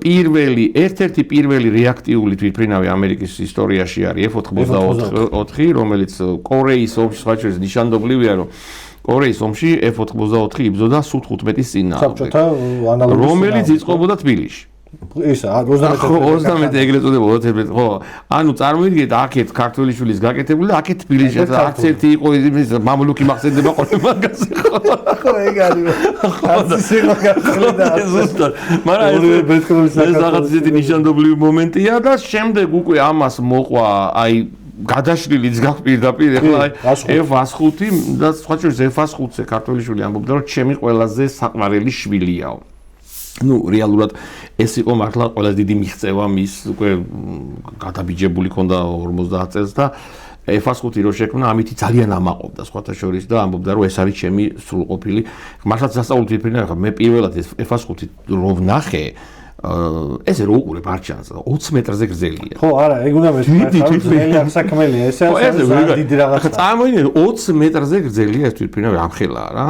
ერთ-ერთი პირველი რეაქტიული თვითმფრინავი ამერიკის ისტორიაში არის F-84, რომელიც კორეის ომში სხვა შორის ნიშანდობლივია, რომ კორეის ომში F-84 იბრძოდა Su-15-ის წინააღმდეგ, რომელიც იწყებოდა თბილისში. ისა 30 ეგრეთ წოდებოდა ხო ანუ წარმოიდგინეთ აქეთ ქართველი შვილის გაკეთებული და აქეთ თბილისში არც ერთი იყო ის მამლუქი მახსენდება ყოველ მაგაზე ხო ეგ არის ხაცი იყო ქართველი და ზუსტად მაგრამ ეს რაღაც ისეთი ნიშანდობლივი მომენტია და შემდეგ უკვე ამას მოყვა აი გადაშლილიც გაქვს პირდაპირ ეხლა F-105 და სხვა შორის F-105-ზე ქართველი შვილი ამბობდა რომ ჩემი ყველაზე საყვარელი შვილიაო ну რეალურად ეს იყო მართლა ყველაზე დიდი მიღწევა მის უკვე გადაბიჯებული ქონდა 50 წელს და F-105 რო შექმნა ამითი ძალიან ამაყობდა სხვათა შორის და ამბობდა რომ ეს არის ჩემი სრულყოფილი მართლაც სასწაული თვითმფრინავი მე პირველად ეს F-105 რო ვნახე ესე რო უყურებ არ ჩანს 20 მეტრზე გრძელია ხო არა ეგ უნდა მეცხრა საქმელია ესე დიდი რაღაცა წარმოიდგინე 20 მეტრზე გრძელია ეს თვითმფრინავი ამხელა რა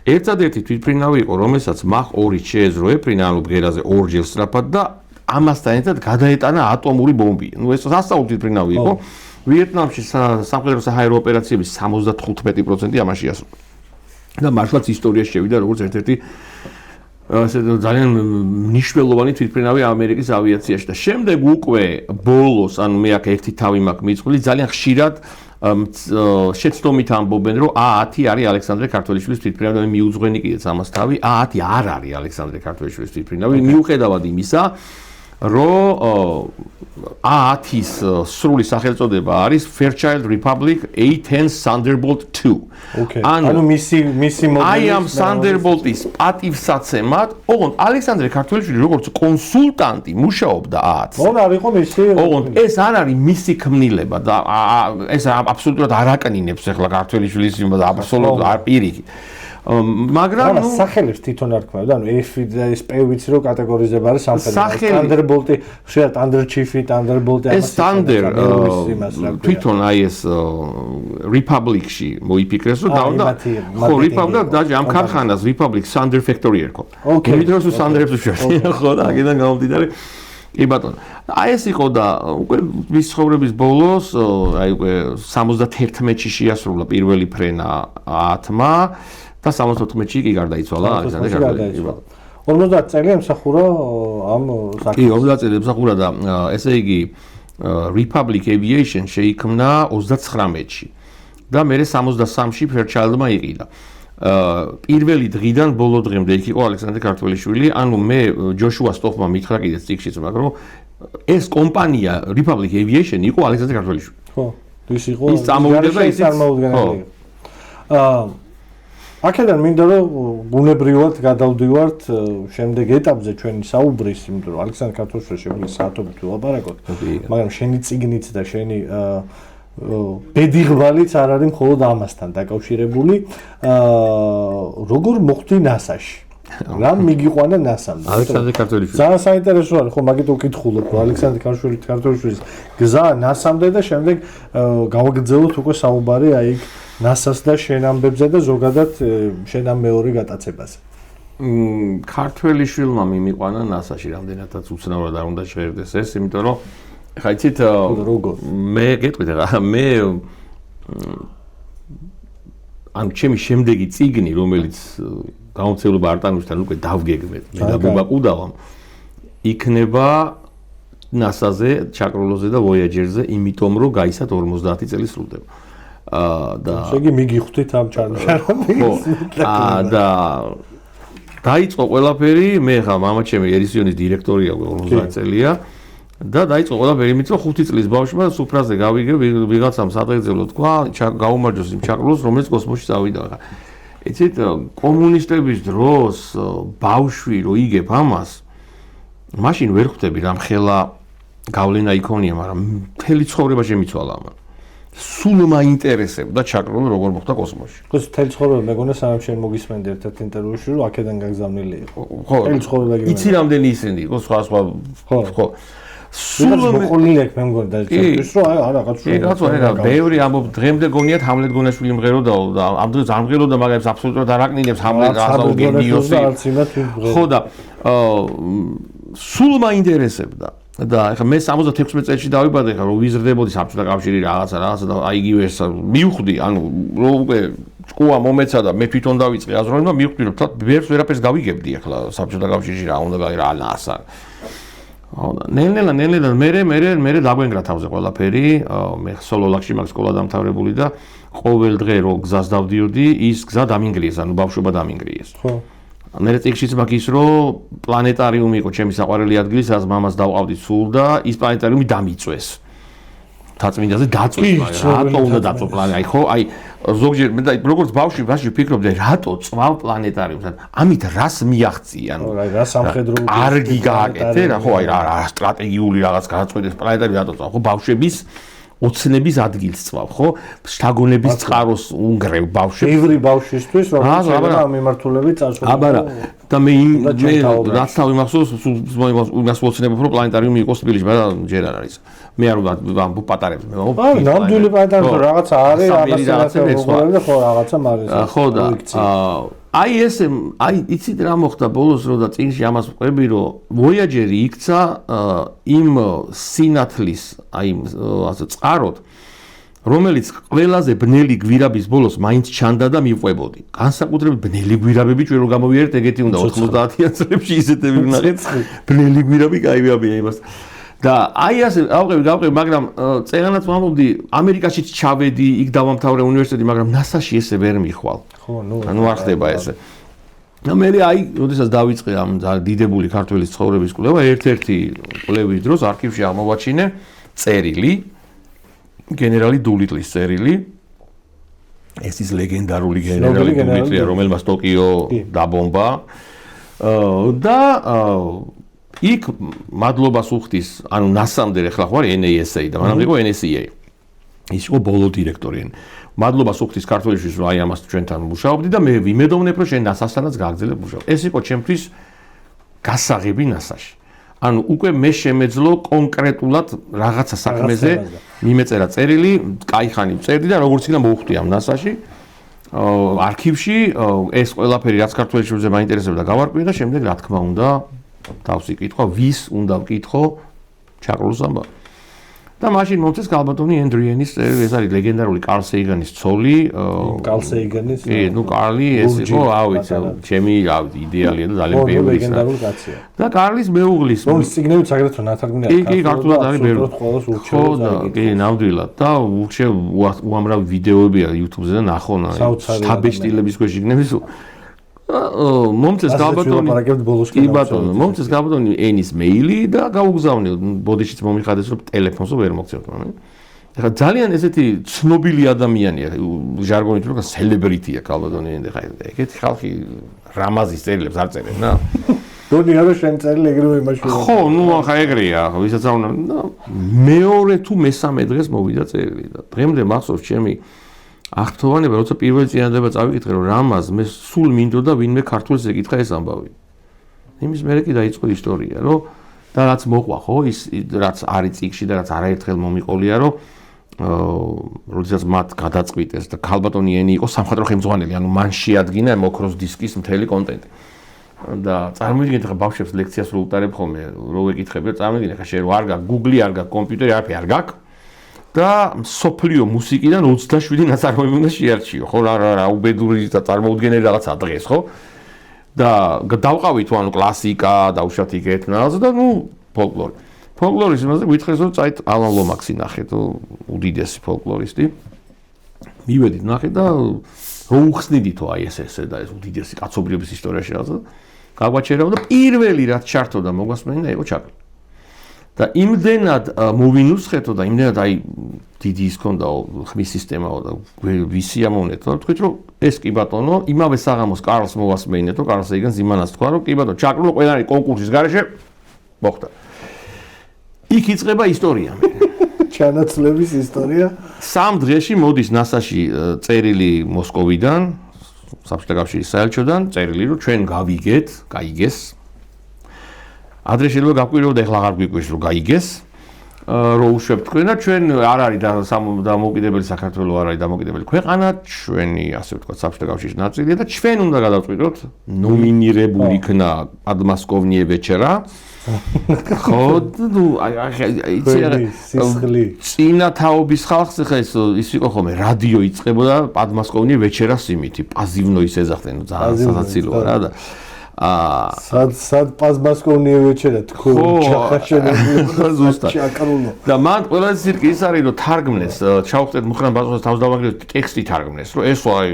ერთადერთი თვითმფრინავი იყო რომელსაც მახ ორი შეეძრო ეფრინა ანუ ბღერაზე ორჯერ სწრაფად და ამასთან ერთად გადაეტანა ატომური ბომბი ну ეს სასწაული თვითმფრინავი იყო ვიეტნამში სამხედრო საჰაერო ოპერაციების 75% ამაში ასრულა და მართლაც ისტორიაში შევიდა როგორც ერთ-ერთი ძალიან მნიშვნელოვანი თვითმფრინავი ამერიკის ავიაციაში და შემდეგ უკვე ბოლოს, ანუ მე აქ ერთი თავი მაქვს მიწვილი, ძალიან ხშირად შეცდომით ამბობენ, რომ A10 არის ალექსანდრე ქართველიშვილის თვითმფრინავი და მიუძღვენი კიდეც ამას თავი, A10 არ არის ალექსანდრე ქართველიშვილის თვითმფრინავი, მიუხედავად იმისა, რომ A10-ის სრული სახელწოდება არის Fairchild Republic A10 Thunderbolt 2. ანუ მისი მოდელი აი ამ Thunderbolt-ის პატივსაცემად, ოღონდ ალექსანდრე ქართველიშვილი როგორც კონსულტანტი მუშაობდა A10-ს. არ იყო მისი. ოღონდ ეს არ არის მისი ქმნილება და ეს აბსოლუტურად არ აკნინებს ახლა ქართველიშვილის იმას აბსოლუტურად არ პირიქით. მაგრამ ნუ სახელებს თვითონ არ ქმნიდა, ანუ F და ეს P ვიცი რომ კატეგორიზება არის სამხედრო. Thunderbolt-ი, შეიძლება Thunder Chief-ი, Thunderbolt-ი ამას Thunder თვითონ აი ეს Republic-ში მოიფიქრეს რომ დავდა ხო Republic და ამ ქარხანას Republic Thunder Factory ერქვა. იმიტომ რომ Thunder-ებს უშვებდნენ ხო და აქედან გამომდინარე კი ბატონო. აი ეს იყო და უკვე მის ცხოვრების ბოლოს აი უკვე 71-ში შეასრულა პირველი ფრენა A10-მა. და 74-ში კი გარდაიცვალა ალექსანდრე ქართველიშვილი. 50 წელი ემსახურა ამ საქმეს. კი, 50 წელი ემსახურა და ესე იგი Republic Aviation შეიქმნა 39-ში და მერე 63-ში Fairchild-მა იყიდა. პირველი დღიდან ბოლო დღემდე იქ იყო ალექსანდრე ქართველიშვილი, ანუ მე ჯოშუა სტოფმა მითხრა კიდეც წიგნშიც, მაგრამ ეს კომპანია Republic Aviation იყო ალექსანდრე ქართველიშვილი. ხო, ის იყო. ის წამოვიდა და ის წარმოუდგენელი. აქედან მინდა რომ ბუნებრივად გადავდივართ შემდეგ ეტაპზე ჩვენი საუბრის, იმიტომ რომ ალექსანდრე ქართველიშვილი შეგვიძლია საათობით ვილაპარაკოთ, მაგრამ შენი წიგნიც და შენი ბედიღვალიც არ არის მხოლოდ ამასთან დაკავშირებული. როგორ მოხვდი NASA-ში? რა მიგიყვანა NASA-მ? ალექსანდრე ქართველიშვილი. ძალიან საინტერესო არის, ხო, მაგით ვკითხულობ, რომ ალექსანდრე ქართველიშვილის გზა NASA-მდე და შემდეგ გავაგრძელოთ უკვე საუბარი აი NASA-ს და შენ ამბებზე და ზოგადად შენ ამ მეორე გატაცებაზე. ქართველიშვილმა მიმიყვანა NASA-ში, რამდენადაც უცნაურად არ უნდა შეერდეს ეს, იმიტომ რომ ხა იცით მე გეტყვით რა, მე ან ჩემი შემდეგი წიგნი, რომელიც გამოცემულობა არტანუსთან უკვე დავგეგმეთ, მე და ბუბა ყუდავამ, იქნება NASA-ზე, ჩაკროლოზე და Voyager-ზე, იმიტომ რომ გაისად 50 წელი სრულდება. და შეგი მიგიხვდით ამ ჩანჩარს. და დაიწყო ყველაფერი, მე ხა მამაჩემი ერისიონის დირექტორია 50 წელია და დაიწყო ყველაფერი იმით რომ 5 წლის ბავშვმა სუფრაზე გავიგე ვიღაცამ სადღეგრძელო თქვა, გაუმარჯოს იმ ჩაკროლოს, რომელიც კოსმოსში წავიდა ხა. იცით, კომუნისტების დროს ბავშვი რო იგებ ამას, მაშინ ვერ ხვდები რამ ხელა გავლენა იქონია, მაგრამ მთელი ცხოვრება შემიცვალა ამან. სულ მაინტერესებდა ჩაკროლო როგორ მოხდა კოსმოსში. ხო, მთელი ცხოვრება მეგონა სანამ შენ მოგისმენდი ერთ-ერთ ინტერვიუში რომ აქედან გაგზავნილი იყო. ხო, მთელი ცხოვრება გიგო. იცი რამდენი ისინი იყო სხვა ხო. სულ მოყოლილი აქვს მე მგონი და ის რომ აი რაღაც შე. რა, ბევრი ამბობ დღემდე გონიათ ჰამლეტ გონაშვილი მღეროდაო და ამ დღეს არ მღეროდა, მაგრამ აბსოლუტურად არ აკნინებს ჰამლეტ გენიოსი. ხო და სულ მაინტერესებდა. და ეხლა მე 76 წელში დავიბადე ხა რომ ვიზრდებოდი საბჭოთა კავშირი რაღაცა და აი იგივე ეს მივხვდი ანუ რომ უკვე ჭკუა მომეცა და მე თვითონ დავიწყე აზროვნება მივხვდი რომ ვერც ვერაფერს გავიგებდი ახლა საბჭოთა კავშირში რა უნდა რა NASA ხო და ნელ-ნელა მე დაგვენგრა თავზე ყველაფერი მე სოლოლაკში მაგ სკოლა დამთავრებული და ყოველ დღე რო გზას დავდიოდი ის გზა დამინგრიეს ანუ ბავშვობა დამინგრიეს ხო მე წიგნშიც მაქვს ის რომ პლანეტარიუმი იყო ჩემი საყვარელი ადგილი, სადაც მამას დავყავდი სულ და ის პლანეტარიუმი დამიწვეს. თაწმინდაზე დაწვეს, რატო უნდა დაწვო პლანეტარი? აი ხო, აი ზოგჯერ მე და როგორც ბავშვი ვფიქრობდი, რატო წვავ პლანეტარიუმს? ამით რას მიაღწია? ანუ აი რა სამხედრო კარგი გააკეთე რა, ხო, აი რა სტრატეგიული რაღაც გადაწყვეტეს პლანეტარი რატო წვავ? ხო, ბავშვების ოცნების ადგილს წვავ, ხო? შთაგონების წყაროს უნგრევ ბავშვებს. ბევრი ბავშვისთვის, რომელიც შეიძლება მიმართულებით წასულიყო. აბარა და მე რაც თავი მახსოვს, იმას ვოცნებობ, რომ პლანეტარიუმი იყოს თბილისში, მაგრამ ჯერ არ არის. მე არ ვამბობ პატარებს, მე ვამბობ. აი, ნამდვილი პლანეტარიუმი რაღაცა არის, ხო, რაღაცა არის. ხო და აი ეს აი იცით რა მოხდა ბოლოს რო და წინში ამას ვყვები რომ Voyager-ი იქცა იმ სინათლის აი ასე წყაროდ რომელიც ყველაზე ბნელი გვირაბის ბოლოს მაინც ჩანდა და მიყვებოდი. განსაკუთრებით ბნელი გვირაბები ჩვენ რომ გამოვიარეთ, ეგეთი უნდა 90-იან წლებში ისეთები ვნახეთ. ბნელი გვირაბი кайვიაბია იმას. და აი ასე გავყევი, მაგრამ წეგანაც ვამბობდი, ამერიკაშიც ჩავედი, იქ დავამთავრე უნივერსიტეტი, მაგრამ NASA-ში ესე ვერ მიხვალ. ხო, ანუ არ ხდება ესე. და მე აი, როდესაც დავიწყე ამ დიდებული ქართველის ცხოვრების კვლევა, ერთ-ერთი კვლევის დროს არქივში აღმოვაჩინე წერილი გენერალი დულიტლის წერილი. ეს ის ლეგენდარული გენერალი დულიტლია, რომელმაც ტოკიო დაბომბა. და იქ მადლობას უხდის, ანუ NASA-მდე ახლა ხარ NASA და მანამდე იყო NSA. ის იყო ბოლო დირექტორი. მადლობას უხდის ქართველიშვილს, რომ აი ამას ჩვენთან მუშაობდი და მე ვიმედოვნებ, რომ შენ NASA-სთანაც გააგრძელებ მუშაობა. ეს იყო ჩემთვის გასაღები NASA-ში. ანუ უკვე მე შემეძლო კონკრეტულად რაღაცა საქმეზე მიმეწერა წერილი, кайხანი წერდი და როგორც იქნა მოვხვდი ამ NASA-ში, არქივში, ეს ყველაფერი რაც ქართველიშვილზე მაინტერესებდა გავარკვიე და შემდეგ რა თქმა უნდა თავს იკითხვა, ვის უნდა ვკითხო ჩაკრუს ამბავი. და მაშინ მომწეს კალბატონი ენდრიენის წერილი, ეს არის ლეგენდარული კარლ სეიგანის ცოლი. კარლ სეიგანის? კი, ნუ კარლი ეს იყო, ავიცი, ჩემი იდეალია და ძალიან ბევრი ის. ლეგენდარული კაცია. და კარლის მეუღლის. რომლის წიგნებიც აგრეთვე ნათარგმნია. კი, ქართულად არის ბევრი. ხო, კი, ნამდვილად. და უამრავი ვიდეოებია YouTube-ზე და ნახონა. შტაბეშტილების ქვეშ იგნების. მომწეს გაბატონი ენის მეილი და გაუგზავნე ბოდიშიც მომიხადეს რომ ტელეფონს ვერ მოგცემთ მაგრამ ეხლა ძალიან ესეთი ცნობილი ადამიანია ჟარგონით რომ სელებრიტია გაბატონი ენდი ხა ეგეთი ხალხი რამაზის წერილებს არ წერენ რა დონი არა შენ წერილი ეგრევე იმაში ხო ნუ ხა ეგრეა ვისაც აუნა მეორე თუ მესამე დღეს მოვიდა წერილი და დღემდე მახსოვს ჩემი აღთხოვანება, როცა პირველი წინადადება წავიკითხე, რომ რამაზ მე სულ მინდოდა ვინმე ქართულს ეკითხა ეს ამბავი. იმის მერე კი დაიწყო ისტორია, რომ და რაც მოყვა, ხო, ის რაც არის წიგში და რაც არაერთხელ მომიყოლია, რომ როდესაც მათ გადაწყვიტეს და ქალბატონი ენი იყო სამხატვრო ხელმძღვანელი, ანუ მან შეადგინა მოქროს დისკის მთელი კონტენტი. და წარმოიდგინეთ ხა ბავშვებს ლექციას რო უტარებ ხოლმე, რო ეკითხები, წარმოიდგინეთ ხა შენ რო არ გაქვს Google-ი, არ გაქვს კომპიუტერი, არაფერი არ გაქვს. და სოფლიო მუსიკიდან 27 ნაწარმოები უნდა შეარჩიო, ხო, რა უბედური და წარმოუდგენელი რაღაცა დღეს, ხო? და დავყავით თუ ანუ კლასიკა, დავუშვათ იქ ეთნოს და ნუ ფოლკლორი. ფოლკლორის იმაზე გითხრეს რომ წაით ალან ლომაქსი ნახეთ, უდიდესი ფოლკლორისტი. მივედით ნახეთ და რო უხსნიდითო აი ესე და ეს უდიდესი კაცობრიობის ისტორიაში რაღაცა. გაგვაჩერა და პირველი რაც ჩართო და მოგვასმენინა იყო ჩაკრი. და იმდენად მოვინუსხეთო და იმდენად აი დიდი ის ქონდა ხმის სისტემაო და ვისი ამოვნეთო და თქვით რომ ეს კი ბატონო იმავე საღამოს კარლს მოვასმენინეთო კარლ სეიგანს იმანაც თქვა რომ კი ბატონო ჩაკრულო ყველანი კონკურსის გარეშე მოხდა იქ იწყება ისტორია ჩანაცვლების ისტორია 3 დღეში მოდის NASA-ში წერილი მოსკოვიდან საბჭოთა კავშირის საელჩოდან წერილი რომ ჩვენ გავიგეთ გაიგეს ადრე შეიძლება გაგვიროდა ეხლა აღარ გვიგვეს რომ გაიგეს რომ უშვებთ თქვენ და ჩვენ არ არის დამოუკიდებელი საქართველოს არ არის დამოუკიდებელი ქვეყანა ჩვენი ასე ვთქვათ საბჭოთა კავშირის ნაწილია და ჩვენ უნდა გადავწყვიტოთ ნომინირებული იქნა პადმასკოვნიე ვეჩერა ხო ნუ იცი რა წინა თაობის ხალხს ხა ის იყო ხოლმე რადიო იწყებოდა პადმასკოვნიე ვეჩერას იმითი პაზივნოის ეძახდნენ ძალიან სასაცილოა რა და სად პაზმასკოვნიე ვეჩერა თქო ჩახაშენებული ზუსტად ჩაკრულო და მან ყველაზე ცირკი ის არის რომ თარგმნეს ჩავხტეთ მუხრან ბაზოს თავს დავაგრეთ ტექსტი თარგმნეს რომ ეს აი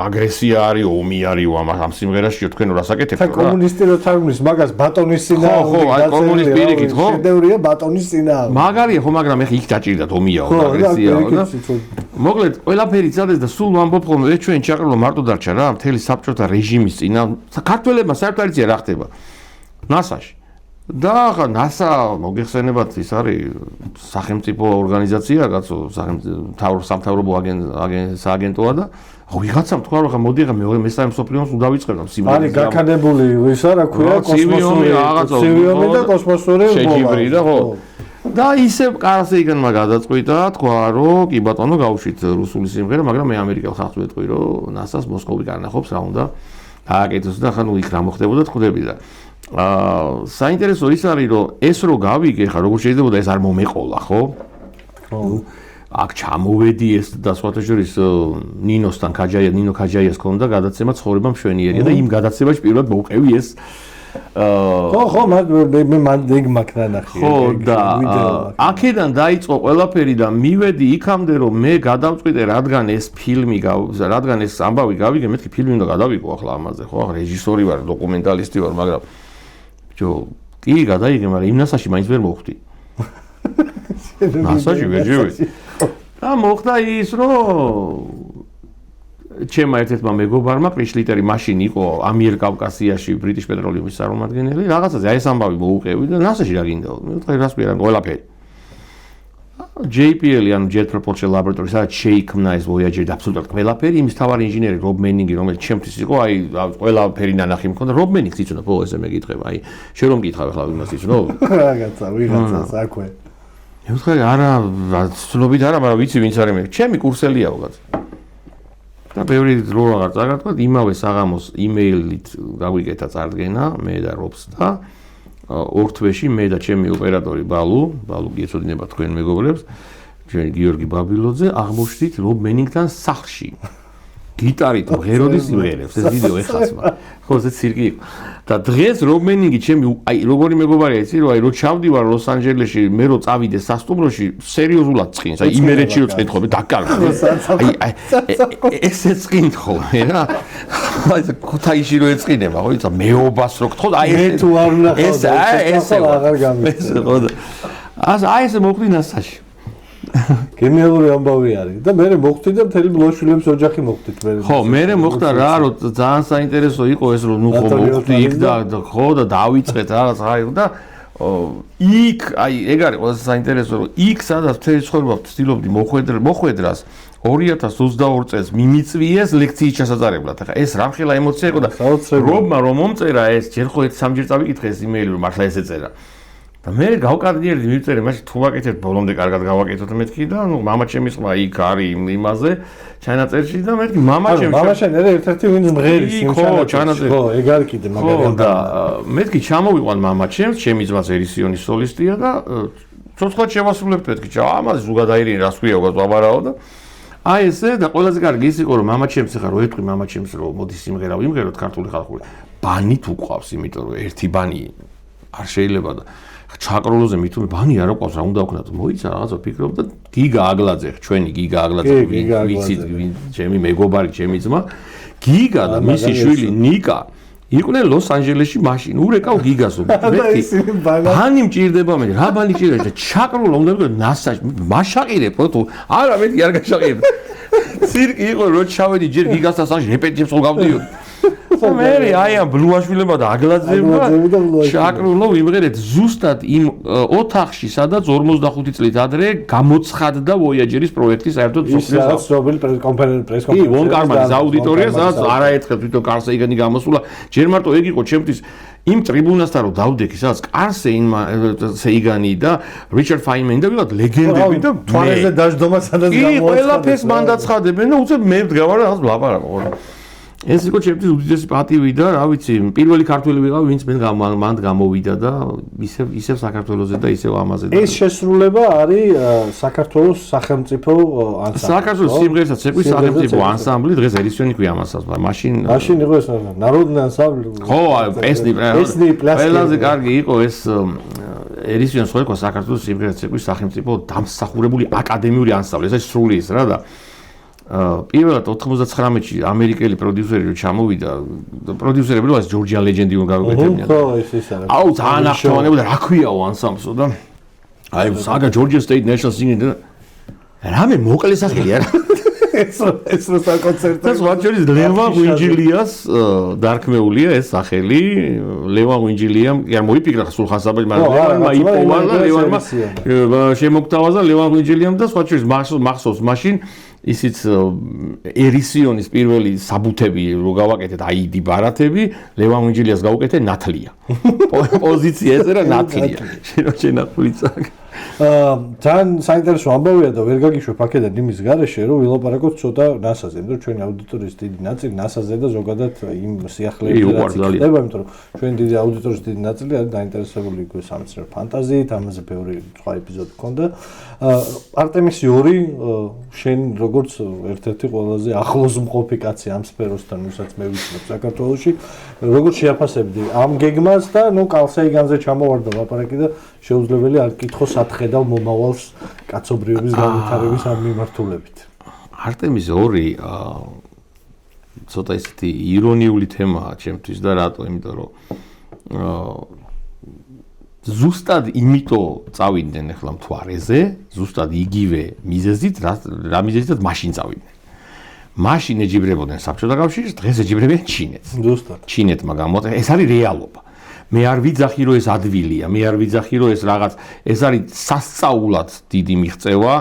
агрессия არის ომი არის ამ სიმღერაში თქვენ რა საკეთებთ რა კომუნისტი რო თარგმნის მაგას ბატონის სინა ხო აი კომუნისტი პირიქით ხო შედევრია ბატონის სინა მაგარია ხო მაგრამ ეხა იქ დაჭირდათ ომიაო და აგრესიაო და მოკლედ ყველაფერი წადეს და სულ ვამბობ ხოლმე ეს ჩვენ ჩაკრულო მარტო დარჩა რა მთელი საბჭოთა რეჟიმის წინა ქართველებმა საერთოდ არ იციან რა ხდება NASA-ში და ხა NASA მოგეხსენებათ ის არის სახელმწიფო ორგანიზაცია კაცო სამთავრობო სააგენტოა და ვიღაცამ თქვა რომ ხა მოდი ხა მეორე მესამე მსოფლიო ომს უნდა ვიწყებდო სიმბოლიზმი არის გაქანებული ისა რა ქვია კოსმოსური ცივი და კოსმოსური შეჯიბრი და ხო და ისევ კარლ სეიგანმა გადაწყვიტა თქვა რომ კი ბატონო გავუშვით რუსული სიმღერა მაგრამ მე ამერიკელ ხალხს ვეტყვი რომ NASA-ს მოსკოვი განახობს რა უნდა ააკეთოს და ხანუ იქ რა მოხდებოდა თქვდები და საინტერესო ის არის რომ ეს რო გავიგე ხა როგორ შეიძლება ეს არ მომეყოლა ხო აქ ჩამოვედი ეს და სხვათა შორის ნინო ქაჯაიას ქონდა გადაცემა ცხოვრება მშვენიერია და იმ გადაცემაში პირველად მოვყევი ეს ხო მე მანდ მაგ ნახე ხო და აქედან დაიწყო ყველაფერი და მივედი იქამდე რომ მე გადავწყვიტე რადგან ეს ამბავი გავიგე მეთქი ფილმი უნდა გადავიღო ახლა ამაზე ხო ახლა რეჟისორი ვარ დოკუმენტალისტი ვარ მაგრამ ბიჭო კი გადაიღე მაგრამ იმ ნასაში მაინც ვერ მოვხვდი ნასაში ვერ ჯევედი და მოხდა ის რომ ჩემმა ერთ-ერთმა მეგობარმა კრიშლიტერი მაშინ იყო ამიერკავკასიაში ბრიტიშ პეტროლიუმის წარმომადგენელი რაღაცაზე აი ეს ამბავი მოუყევი და ნასაში რა გინდა მე რას ვიყავ ყველაფერი JPL ანუ Jet Propulsion Laboratory სადაც შეიქმნა ეს Voyager და აბსოლუტურად ყველაფერი იმის თავარი ინჟინერი რობ მენინგი რომელიც ჩემთვის იყო აი ყველაფერი ნანახი მქონდა რობ მენინგს იცოდა ბოლოს ესე მეკითხება აი შენ რომ მკითხავ ახლა იმას იცნო ვიღაცას აქვე მე ვთქვი არა ცნობით არა მაგრამ ვიცი ვინც არის მე ჩემი კურსელია ვიღაც და ბევრი დრო აღარ წაგატყვა იმავე საღამოს იმეილით გავიკეთა წარდგენა მე და რობს და ორ თვეში მე და ჩემი ოპერატორი ბალუ გიეცოდინება თქვენ მეგობრებს ჩვენ გიორგი ბაბილოძე აღმოჩნდით რობ მენინგთან სახლში გიტარით ღეროდის იმღერებს ეს ვიდეო ეხლა ხო ეს ცირკი იყო და დღეს რობ მენინგი ჩემი აი როგორი მეგობარია იცი რომ აი რო ჩავდივარ ლოს-ანჯელესში მე რო წავიდე სასტუმროში სერიოზულად წინს აი იმერეთში რო წინთხობ დაკარგა აი ესე წინთხობ რა აი ქუთაისში რო ეწყინება ხო იცი მეობას რო გთხოვ აი ეს აღარ გამიწევ აი ესე მოხდი ნასაში გენიალური ამბავი არის და მე მოხდი და მთელი ბლოშვილებს ოჯახი მოხდით მე ხო მე მოხდა რა რომ ძალიან საინტერესო იყო ეს რომ ნუ ხო მოხდი იქ და ხო და დავიწყეთ რაღაც აი და იქ აი ეგ არის ყველაზე საინტერესო რომ იქ სადაც მთელი ცხოვრება ვცდილობდი მოხვედრას 2022 წელს მიმიწვიეს ლექციის ჩასაწარებლად ახლა ეს რამხელა ემოცია იყო და რობმა რომ მომწერა ეს ჯერ ხო 1-3 ჯერ წავიკითხე ეს იმეილი რომ მართლა ეს ეწერა და მე გავკარდიერდი მივწერე მაშინ თუ ვაკეთებ ბოლომდე კარგად გავაკეთოთ მეთქი და ნუ მამა ჩემის ყმა იქ არის იმაზე ჩანაწერში და მეთქი მამა შენ ერთ-ერთი ვინც მღერის ჩანაწერი ხო ეგ არის კიდე მაგარი და მეთქი ჩამოვიყვან მამა ჩემს ჩემი ძმაც ერისიონის სოლისტია და ცოცხლად შევასრულებთ მეთქი ამაზე ზუგადაირინი რას ქვია უგას ვაბარაო და აი ესე და ყველაზე კარგი ის იყო რომ მამა ჩემს ახლა რო ეთქვი მამა ჩემს რომ მოდი სიმღერა ვიმღეროთ ქართული ხალხური ბანით უყვავს იმიტომ რომ ერთი ბანი არ შეიძლება და ჩაკროლოზე მithumე ბანი არ აყვავს რა უნდა ვქნათ მოიცა რაღაცა ფიქრობ და გიგა აგლაძე ჩვენი გიგა აგლაძე ვიცით ჩემი მეგობარი ჩემი ძმა გიგა და მისი შვილი ნიკა იყვნენ ლოს-ანჯელესში მაშინ ურეკავ გიგასო მეთქი ბანი მჭირდება მე რა ბანი მჭირდება ჩაკროლა უნდა ვიყო ნასაში მაშაყირებ თუ არა მეთქი არ გაშაყირებ ცირკი იყო რო ჩავედი ჯერ გიგასთან საში რეპეტიციებს ხო გავდიოდი მე აი ამ ბლუაშვილებმა და აგლაძეებმა ჩაკრულო ვიმღერეთ ზუსტად იმ ოთახში სადაც 45 წლით ადრე გამოცხადდა Voyager-ის პროექტი საერთოდ სოფლის კი ვონ კარმანის აუდიტორია სადაც არაერთხელ თვითონ კარლ სეიგანი გამოსულა ჯერ მარტო ეგ იყო ჩემთვის იმ ტრიბუნასთან რომ დავდექი სადაც კარლ სეიგანი და რიჩარდ ფაინმენი და ვიღაც ლეგენდები და თვალეზე დაждდომა სადაც გამოცხადდა კი ყველაფერს მან დაცხადებენ და უცებ მე ვდგავარ რაღაც ვლაპარაკო ეს იყო ჩემთვის უდიდესი პატივი და რა ვიცი პირველი ქართველი ვიყავ ვინც მან გამოვიდა და ისევ საქართველოზე და ისევ ამაზე და ეს შესრულება არის საქართველოს სახელმწიფო ანსამბლი საქართველოს სიმღერათა ცეკვის სახელმწიფო ანსამბლი დღეს ერისიონი ქვია ამასაც მაშინ იყო ეს ნაროდნი ანსამბლი ხო პესნი ყველაზე კარგი იყო ეს ერისიონის ხო იყო საქართველოს სიმღერათა ცეკვის სახელმწიფო დამსახურებული აკადემიური ანსამბლი ეს სრული ის რა და პირველად 99-ში ამერიკელი პროდიუსერი რო ჩამოვიდა პროდიუსერები რო ჯორჯია ლეგენდი უნდა გავეკეთებინათ ხო ეს არის აუ ძალიან ახშოვანებოდა რა ქვიაო ანსამბლსო და აი საგა ჯორჯია სტეიტ ნეშნალ სინგინგი რამე მოკლე სახელი არა ეს რო საკონცერტო ეს ვაჩორის ლევან ღვინჯილიას დარქმეულია ეს სახელი ლევან ღვინჯილიამ კი არ მოიფიქრა სულ ხასაბელი მაგრამ ლევანმა იპოვა და ლევანმა შემოგთავაზა ლევან ღვინჯილიამ და ვაჩორის მახსოვს მაშინ ისიც ერისიონის პირველი საბუთები რო გავაკეთეთ აიდი ბარათები ლევან ღვინჯილიას გავუკეთე ნათლია პოზიცია ეს რა ნათლია შენ შენახული წაგ ძალიან საინტერესო ამბავია და ვერ გაგიშვებ აქედან იმის გარეშე, რომ ვილაპარაკოთ ცოტა NASA-ზე, იმიტომ რომ ჩვენი აუდიტორიის დიდი ნაწილი NASA-ზე და ზოგადად იმ სიახლეებზე ხდება, იმიტომ რომ ჩვენი დიდი აუდიტორიის დიდი ნაწილი არის დაინტერესებული იქვე სამეცნიერო ფანტაზიით, ამაზე ბევრი სხვა ეპიზოდი ქონდა. Artemis 2 შენ როგორც ერთ-ერთი ყველაზე ახლოს მყოფი კაცი ამ სფეროსთან, ვისაც მე ვიცნობ საქართველოში, როგორ შეაფასებდი ამ გეგმას და ნუ კალსეიგანზე ჩამოვარდა ლაპარაკი და შეუძლებელი არ კითხო სათხედავ მომავალს კაცობრიობის განვითარების ამ მიმართულებით. Artemis 2 ცოტა ისეთი ირონიული თემაა ჩემთვის და რატო? იმიტომ რომ ზუსტად იმიტომ წავიდნენ ახლა მთვარეზე, ზუსტად იგივე მიზეზით, რა მიზეზითაც მაშინ წავიდნენ. მაშინ ეჯიბრებოდნენ საბჭოთა კავშირს, დღეს ეჯიბრებიან ჩინეთს. ზუსტად. ჩინეთმა გამოაცხადა, ეს არის რეალობა. მე არ ვიძახი, რომ ეს ადვილია, მე არ ვიძახი, რომ ეს რაღაც, ეს არის სასწაულად დიდი მიღწევა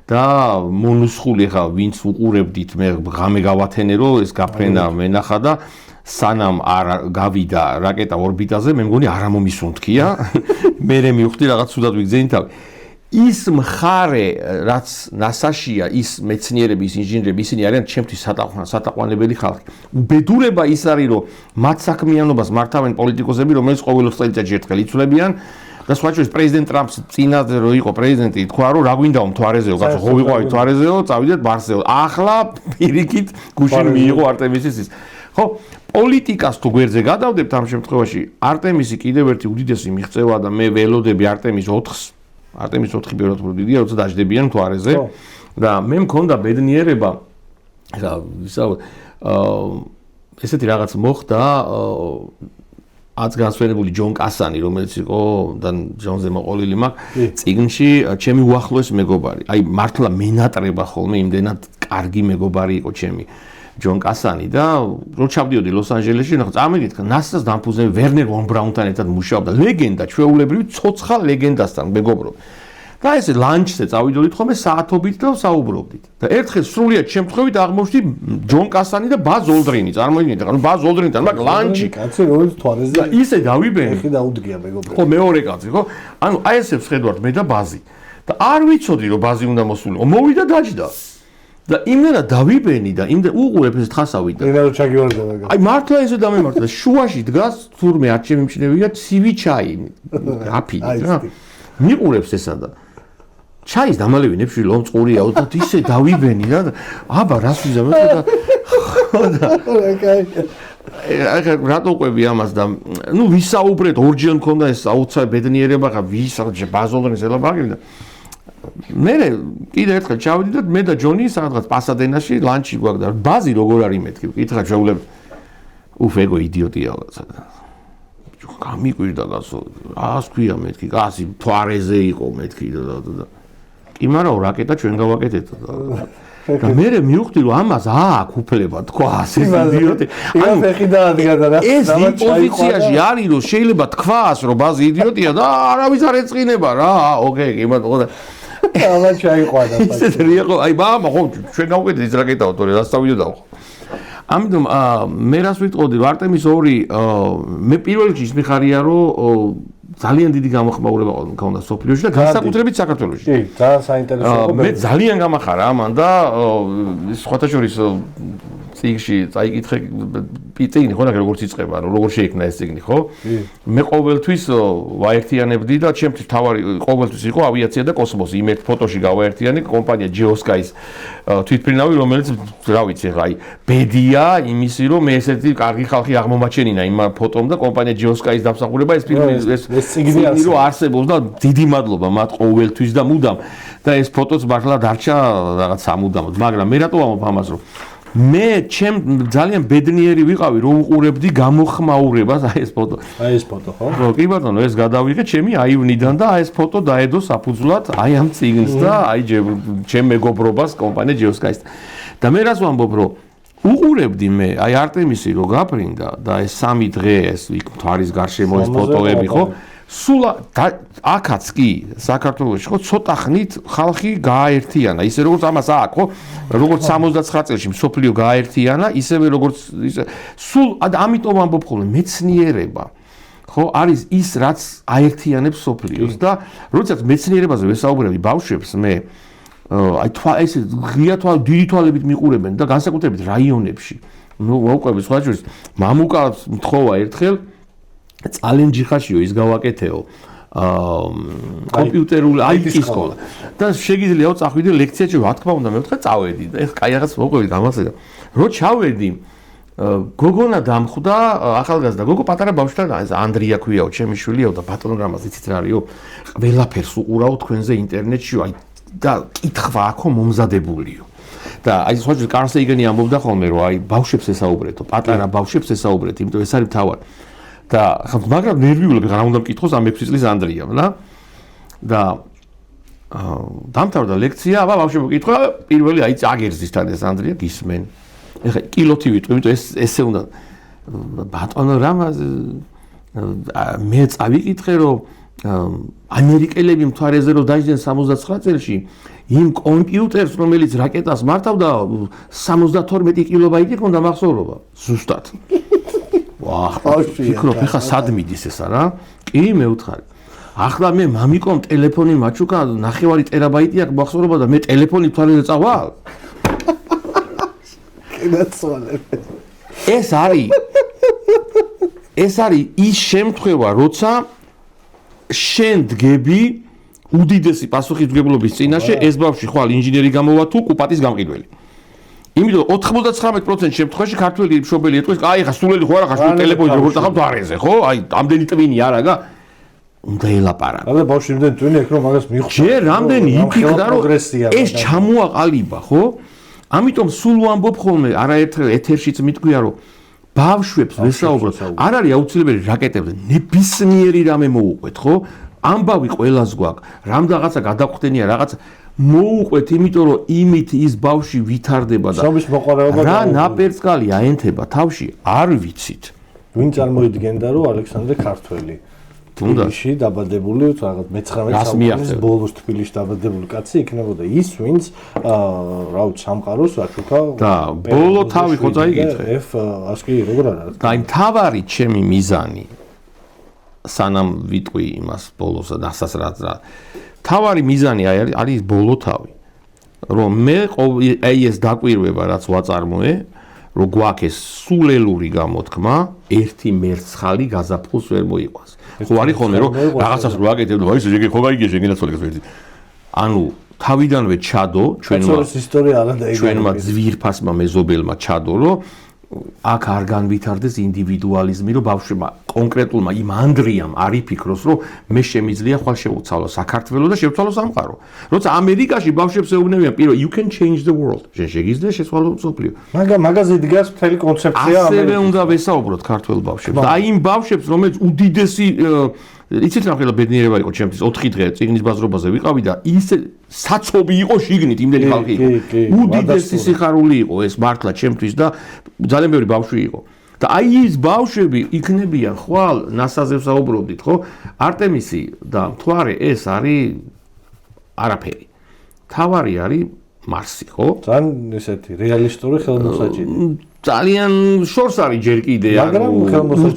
და მონუსხული ხა ვინც უყურებდით, მე ღამე გავათენე, რომ ეს გაფრენა მენახა და სანამ არ გავიდა რაკეტა ორბიტაზე, მე მგონი არ ამომისუნთქია. მე მივხვდი რაღაც ცუდად ვიგზენი თავი. ის მხარე, რაც NASA-შია, ის მეცნიერები, ის ინჟინერები, ისინი არიან ჩემთვის სატაყვანებელი ხალხი. უბედურება ის არის, რომ მათ საქმიანობას მართავენ პოლიტიკოსები, რომელიც ყოველ წელიწადში ერთხელ იცვლებიან. და სხვა შორის პრეზიდენტ ტრამპს წინაზე რო იყო პრეზიდენტი, თქვა რომ რა გვინდაო მთვარეზეო, კაცო, ხო ვიყავით მთვარეზეო, წავიდეთ მარსეო. ახლა პირიქით გუშინ მიიღო არტემისის ის. ხო, პოლიტიკას თუ გვერდზე გადავდებთ ამ შემთხვევაში, არტემისი კიდევ ერთი უდიდესი მიღწევა და მე ველოდები არტემის 4-ს. არტემის 4 ბევრად დიდია, როცა დაждდებიან მთვარეზე და მე მქონდა ბედნიერება რა ვისაუბრე ესეთი რაღაც მოხდა აც განსვენებული ჯონ კასანი, რომელიც იყო და ჯონზე მოყოლილი მაქვს წიგნში ჩემი უახლოესი მეგობარი. აი მართლა მენატრება ხოლმე იმდენად კარგი მეგობარი იყო ჩემი ჯონ კასანი და რო ჩავდიოდი ლოს-ანჯელესში, ნახე წამიგით NASA-ს დამფუძნები ვერნერ ვონ ბრაუნთან ერთად მუშაობდა. ლეგენდა, ჩვეულებრივი ცოცხალ ლეგენდასთან მეგობრობ. და ესე ლანჩზე წავიდოდით ხოლმე საათობით და საუბრობდით. და ერთხელ სრულიად შემთხვევით აღმოჩნდი ჯონ კასანი და ბაზ ოლდრინი. წარმოიდგინეთ, ანუ ბაზ ოლდრინთან მაგ ლანჩი. კაცი რომელიც თვალეზე და ისე დავიბენი. ეხი დაუდგია მეგობრებო. ხო, მეორე კაცი, ხო? ანუ აი ესე ვხედავთ მე და ბაზი. და არ ვიცოდი რომ ბაზი უნდა მოსულიყო. მოვიდა დაჯდა. და იმენა დავიბენი და იმდა უყურებ ეს თხასავით და იმენა ჩაგივარდა მაგა. აი მართლა ესე დამემართა. შუაში დგას თურმე არჩევი მჩნევია ცივი ჩაი. აფინი რა. მიყურებს ესა და ჩაის დამალევინებში ლომწყურიაო და ისე დავიბენი რა და აბა რას ვიზამებ და აი რატო ყვები ამას და ნუ ვისაუბრეთ ორჯერ მქონდა ეს აუცილებლად ბედნიერება ხა ვის ბაზოლონის ელაბაგები და მე კიდე ერთხელ ჩავიდი და მე და ჯონი სადღაც პასადენაში ლანჩი გვაქვს და ბაზი როგორ არის მეთქი ვკითხა შეუძლებ ufego idiotia სადა გამიკვირდა გასო რას ქვია მეთქი კაცი თვარეზე იყო მეთქი და კი მაგრამ რაკეტა ჩვენ გავაკეთეთ და მე მივხვდი რომ ამას აქვს უფლება თქვა ეს idiote ანუ ფეხი დაადგა და რა ეს პოზიციაში არის რომ შეიძლება თქვას რომ ბაზი idiote-ია და არავის არ ეწყინება რა ოკეი კი მაგრამ ამა ჩაიყვანა ისე რეალო აი მამა ხო ჩვენ გავუკეთეთ ის რაკეტაო თორე დასწავიდოდაო ამიტომ მე რას ვიტყოდი რომ არტემის 2 მე პირველ რიგში ის მიხარია რომ ძალიან დიდი გამოხმაურება ქონდა სოფლიოში და განსაკუთრებით საქართველოში. კი, ძალიან საინტერესო იყო. მე ძალიან გამახარა ამან და სხვათა შორის წიგნში წაიკითხე წიგნი ხო როგორ იწყება, როგორ შეიქმნა ეს წიგნი, ხო? მე ყოველთვის ვაერთიანებდი და ჩემთვის თავარი ყოველთვის იყო ავიაცია და კოსმოსი. იმ ერთ ფოტოში გავაერთიანე კომპანია GeoSky-ს თვითმფრინავი, რომელიც რა ვიცი, აი ბედია იმისი, რომ მე ესეთი კარგი ხალხი აღმომაჩენინა იმ ფოტომ და კომპანია GeoSky-ს დამსახურება ეს ფილმი ეს წიგნი რო არსებობს და დიდი მადლობა მათ ყოველთვის და მუდამ და ეს ფოტოც მართლა დარჩა რაღაც სამუდამოდ, მაგრამ მე რატო ამბობ ამას რომ მე ჩემ ძალიან ბედნიერი ვიყავი რომ უყურებდი გამოხმაურებას აი ეს ფოტო. აი ეს ფოტო ხო? ხო, კი ბატონო, ეს გადავიღე ჩემი აივნიდან და აი ეს ფოტო დაედო საფუძვლად აი ამ წიგნს და აი ჩემ მეგობრობას კომპანია GeoSky-ს. და მე რას ვამბობ რომ უყურებდი მე აი არტემისი რო გაფრინდა და ეს 3 დღე ეს იქ მთვარის გარშემო ეს ფოტოები ხო? სულ აქაც კი საქართველოში ხო ცოტა ხნით ხალხი გააერთიანა ისე როგორც ამას აქვს ხო როგორც 79 წელში მსოფლიო გააერთიანა ისევე როგორც ისე სულ ამიტომ ამბობ ხოლმე მეცნიერება ხო, არის ის რაც აერთიანებს სოფლიოს და როდესაც მეცნიერებაზე ვესაუბრები ბავშვებს მე აი ეს ღია დიდი თვალებით მიყურებენ და განსაკუთრებით რაიონებში. ნუ მოვყვებით სხვა შორის მამუკას მთხოვა ერთხელ ძალიან ჯიხაშიო ის გავაკეთეო კომპიუტერული IT სკოლა და შეგიძლიაო წახვიდე ლექციაში რა თქმა უნდა მე ვთქვა წავედი და ეხლა კაი რაღაც მოვყვებით გამოსადა რო ჩავედი გოგონა დამხვდა ახალგაზრდა გოგო პატარა ბავშვთან ეს ანდრია ქვიაო ჩემი შვილიო და ბატონგრამას იცით რა არისო ყველაფერს უყურავ თქვენზე ინტერნეტში აი და კითხვა აქო მომზადებულიო და აი სხვა შორის კარლ სეიგენი ამბობდა ხოლმე რომ აი ბავშვებს ესაუბრეთო პატარა ბავშვებს ესაუბრეთ იმიტომ ეს არის თავად და მაგრამ ნერვიულები რა უნდა მკითხოს ამ 6 წლის ანდრიამ და დამთავრდა ლექცია აბა ბავშვებო კითხვა პირველი აი წაგერძის თან ეს ანდრია გისმენ ეხლა კილოთი ვიტყვი იმიტომ ესე უნდა ბატონო რამაზ მე წავიკითხე რომ ამერიკელები მთვარეზე რომ დაიჯდნენ 69 წელში იმ კომპიუტერს რომელიც რაკეტას მართავდა 72 კილობაიტი ჰქონდა მახსოვრობა ზუსტად ვაჰ ფიქრობ ეხლა სად მიდის ესა რა კი მე ვთხარი ახლა მე მამიკომ ტელეფონი მაჩუკა 9 ტერაბაიტი აქვს მახსოვრობა და მე ტელეფონი მთვარეზე წავალ ეს არის ის შემთხვევა როცა შენ დგები უდიდესი პასუხისმგებლობის წინაშე ეს ბავშვი ხვალ ინჟინერი გამოვა თუ კუპატის გამყიდველი იმიტომ 99% შემთხვევაში ქართველი მშობელი ეტყვის აი ხა სულელი ხო არა ხა სულ ტელეფონი როგორ წახავ თვარეზე ხო აი ამდენი ტვინი არაგა უნდა ელაპარაკო და ბავშვი იმდენ ტვინი აქვს რომ მაგას მიხვდა ჯერ რამდენი იფიქრა რომ ეს ჩამოაყალიბა ხო ამიტომ სულ ვამბობ ხოლმე არაერთხელ ეთერშიც მიტყვია რომ ბავშვებს ვესაუბროთ არ არის აუცილებელი რაკეტებზე ნებისმიერი რამე მოუყვეთ ხო ამბავი ყველას გვაქვს რამდენიღაცა გადახვდენია რაღაცა მოუყვეთ იმიტომ რომ იმით ის ბავშვი ვითარდება და რა ნაპერწკალი აენთება თავში არ ვიცით ვინ წარმოიდგენდა რომ ალექსანდრე ქართველი თბილისში დაბადებული რაღაც მე-19 საუკუნის ბოლოს თბილისში დაბადებული კაცი იქნებოდა ის ვინც რა ვიცი სამყაროს აჩუქა და ბოლო თავი ხო წაიკითხე ასკი როგორ არის და იმ თავარი ჩემი მიზანი სანამ ვიტყვი იმას ბოლოს და დასასრად რა თავარი მიზანი არის ბოლო თავი რომ მე აი ეს დაკვირვება რაც ვაწარმოე რომ გვაქვს ეს სულელური გამოთქმა ერთი მერცხალი გაზაფხულს ვერ მოიყვანს ხო არის ხოლმე რომ რაღაცას რო აკეთებ და აი შეგე ხო გაიგე შეგენაცვალეს ერთი ანუ თავიდანვე ჩადო ჩვენმა ძვირფასმა მეზობელმა ჩადო რომ აქ არ განვითარდეს ინდივიდუალიზმი რომ ბავშვმა კონკრეტულმა იმ ანდრიამ არ იფიქროს რომ მე შემიძლია ხვალ შევცვალო საქართველოს და შევცვალო სამყარო როცა ამერიკაში ბავშვებს ეუბნებიან პირველ you can change the world შეგიძლია შეცვალო სოფლიო მაგაზე დგას მთელი კონცეფცია ასევე უნდა ვესაუბროთ ქართველ ბავშვებს და აი იმ ბავშვებს რომელიც უდიდესი იცით რა ხელა ბედნიერება იყო ჩემთვის 4 დღე წიგნის ბაზრობაზე ვიყავი და ისე საცობი იყო შიგნით იმდენი ხალხი იყო უდიდესი სიხარული იყო ეს მართლა ჩემთვის და ძალიან ბევრი ბავშვი იყო და აი ის ბავშვები იქნებიან ხვალ ნასაზე ვსაუბრობდით ხო არტემისი და მთვარე ეს არის არაფერი თავარი არის მარსი ხო ძალიან ესეთი რეალისტური ხელმოსაჭირი ძალიან შორს არის ჯერ კიდე ანუ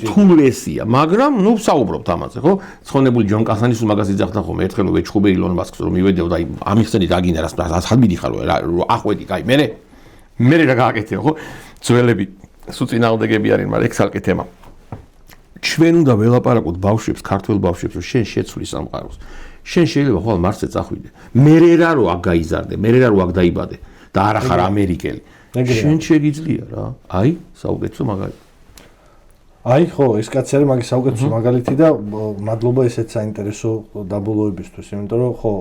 თულესია მაგრამ ნუ ვსაუბრობთ ამაზე ხო ცხონებული ჯონ კასანის უმაგას იძახდა ხოლმე ერთხელ ვეჩხუბე ილონ მასკს რომ მივედეო და აი ამიხსენით აგინდა რას მიდიხარ რომ ახვედი კაი მე რა გააკეთე ხო ძველები სულ წინააღმდეგები არიან მაგრამ ეგ სალკე თემა ჩვენ უნდა ველაპარაკოთ ბავშვებს ქართველ ბავშვებს რომ შენ შეცვლი სამყაროს შენ შეიძლება ხვალ მარსზე წახვიდე მე რა რომ აქ გაიზარდე მე რა რომ აქ დაიბადე და არა ხარ ამერიკელი შენ შეგიძლია რა აი საუკეთესო მაგალითი აი ხო ეს კაცი არის მაგის საუკეთესო მაგალითი და მადლობა ესეც საინტერესო დაბოლოებისთვის იმიტომ რომ ხო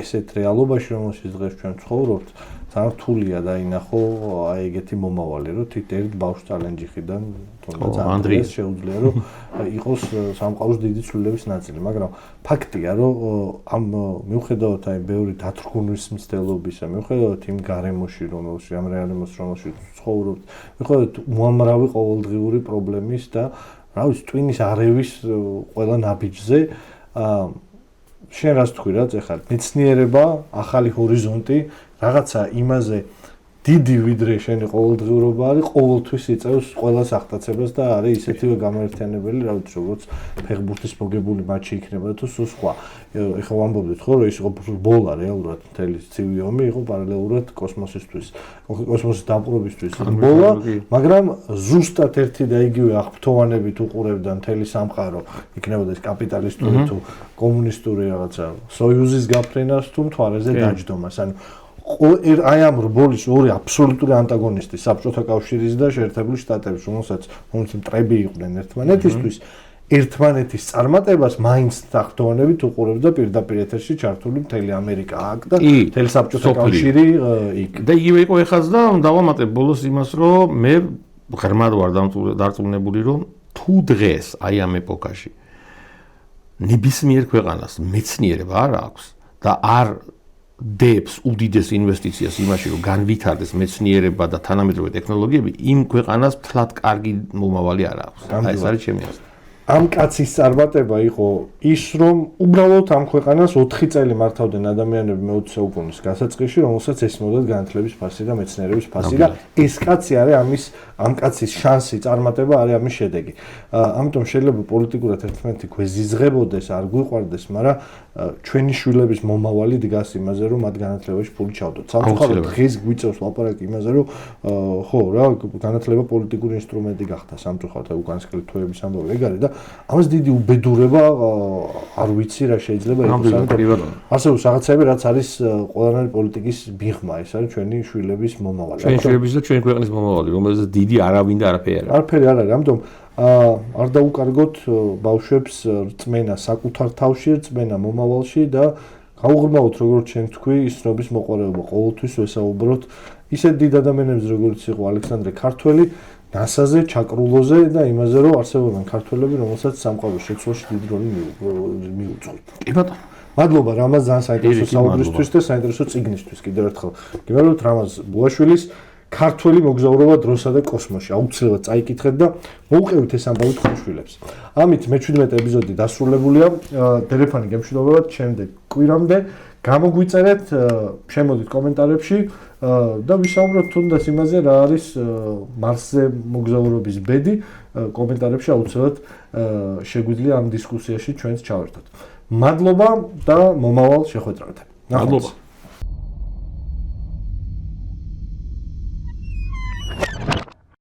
ესეთ რეალობაში რომელშიც დღეს ჩვენ ცხოვრობთ ძალიან რთულია დაინახო აი ეგეთი მომავალი რომ თვით ერთ ბავშვს ტალენჯიხიდან თუნდაც ანდრიას შეუძლია რომ იყოს სამყაროს დიდი ცვლილების ნაწილი მაგრამ ფაქტია რომ ამ მიუხედავად აი ბევრი დათრგუნვის მცდელობისა მიუხედავად იმ გარემოში რომელში ამ რეალობაში რომელშიც ცხოვრობთ მიუხედავად უამრავი ყოველდღიური პრობლემის და რა ვიცი ტვინის არევის ყველა ნაბიჯზე შენ რას თქვი რა ეხლა მეცნიერება ახალი ჰორიზონტი რაღაცა იმაზე დიდი ვიდრე შენი ყოველდღიურობა არის, ყოველთვის იწევს ყველა აღტაცებას და არის ისეთივე გამაერთიანებელი, რა ვიცი, როგორც ფეხბურთის მოგებული მატჩი იქნება თუ სულ სხვა. ეხლა ვამბობდით ხო, რომ ის იყო ბოლა რეალურად მთელი ცივი ომი იყო პარალელურად კოსმოსისთვის, კოსმოსის დამყრობისთვის ბოლა, მაგრამ ზუსტად ერთი და იგივე აღფრთოვანებით უყურებდა მთელი სამყარო, იქნებოდა ეს კაპიტალისტური თუ კომუნისტური რაღაცა, სოიუზის გაფრენას თუ მთვარეზე დაჯდომას. ანუ აი ამ რბოლის ორი აბსოლუტური ანტაგონისტი საბჭოთა კავშირის და შეერთებული შტატების, რომელსაც მტრები იყვნენ ერთმანეთისთვის, ერთმანეთის წარმატებას მაინც თახტოვანებით უყურებდა პირდაპირ ეთერში ჩართული მთელი ამერიკა აქ და მთელი საბჭოთა კავშირი იქ. და იგივე იყო ეხაც და დავამატებ ბოლოს იმას, რომ მე ღრმად ვარ დარწმუნებული, რომ თუ დღეს აი ამ ეპოქაში ნებისმიერ ქვეყანას მეცნიერება არ აქვს და არ დებს უდიდეს ინვესტიციას იმაში, რომ განვითარდეს მეცნიერება და თანამედროვე ტექნოლოგიები, იმ ქვეყანას თლად კარგი მომავალი არ აქვს. აი ეს არის ჩემი აზრი. ამ კაცის წარმატება იყო ის, რომ უბრალოდ ამ ქვეყანას 4 წელი მართავდნენ ადამიანები მე-20 საუკუნის გასაწყისში, რომელსაც ესმოდათ განათლების ფასი და მეცნიერების ფასი და ეს კაცი არის ამ კაცის შანსი, წარმატება არის ამის შედეგი. ამიტომ შეიძლება პოლიტიკურად ერთმანეთი გვეზიზღებოდეს, არ გვიყვარდეს, მაგრამ ჩვენი შვილების მომავალი დგას იმაზე, რომ მათ განათლებაში ფული ჩავდოთ. სამწუხაროდ დღეს გვიწევს ლაპარაკი იმაზე, რომ ხო რა, განათლება პოლიტიკური ინსტრუმენტი გახდა სამწუხაროდ უკანასკნელი თვეების ამბავი ეგ არის და ამას დიდი უბედურება არ ვიცი რა შეიძლება იყოს. ასევე რაღაცები რაც არის ყველანაირი პოლიტიკის მიღმა, ეს არის ჩვენი შვილების მომავალი. ჩვენი შვილების და ჩვენი ქვეყნის მომავალი, რომელზეც დიდი არავინ და არაფერი არ არის. არაფერი არ არის, ამიტომ არ დაუკარგოთ ბავშვებს რწმენა საკუთარ თავში, რწმენა მომავალში და გაუღრმავოთ როგორც ჩვენ თქვი, ის ცნობის მოყოლება ყოველთვის ვესაუბროთ ისეთ დიდ ადამიანებს როგორც იყო ალექსანდრე ქართველი, ნასაზე, ჩაკრულოზე და იმაზე, რომ არსებობენ ქართველები, რომელსაც სამყაროს შეცვლაში დიდი როლი მიუძღვის. კი ბატონო. მადლობა რამაზ ძალიან საინტერესო საუბრისთვის და საინტერესო წიგნისთვის კიდევ ერთხელ. გიმეორებთ რამაზ ბულაშვილის ქართველი მოგზაურობა დროსა და კოსმოსში. აუცილებლად წაიკითხეთ და მოუყევით ეს ამბავი თქვენშვილებს. ამით მე-17 ეპიზოდი დასრულებულია. ტელეფონი გემშვიდობებათ შემდეგ კვირამდე. გამოგვიწერეთ, შემოდით კომენტარებში და ვისაუბროთ თუნდაც იმაზე, რა არის მარსზე მოგზაურობის ბედი. კომენტარებში აუცილებლად შეგვიძლია ამ დისკუსიაში ჩვენც ჩავერთოთ. მადლობა და მომავალ შეხვედრამდე. მადლობა.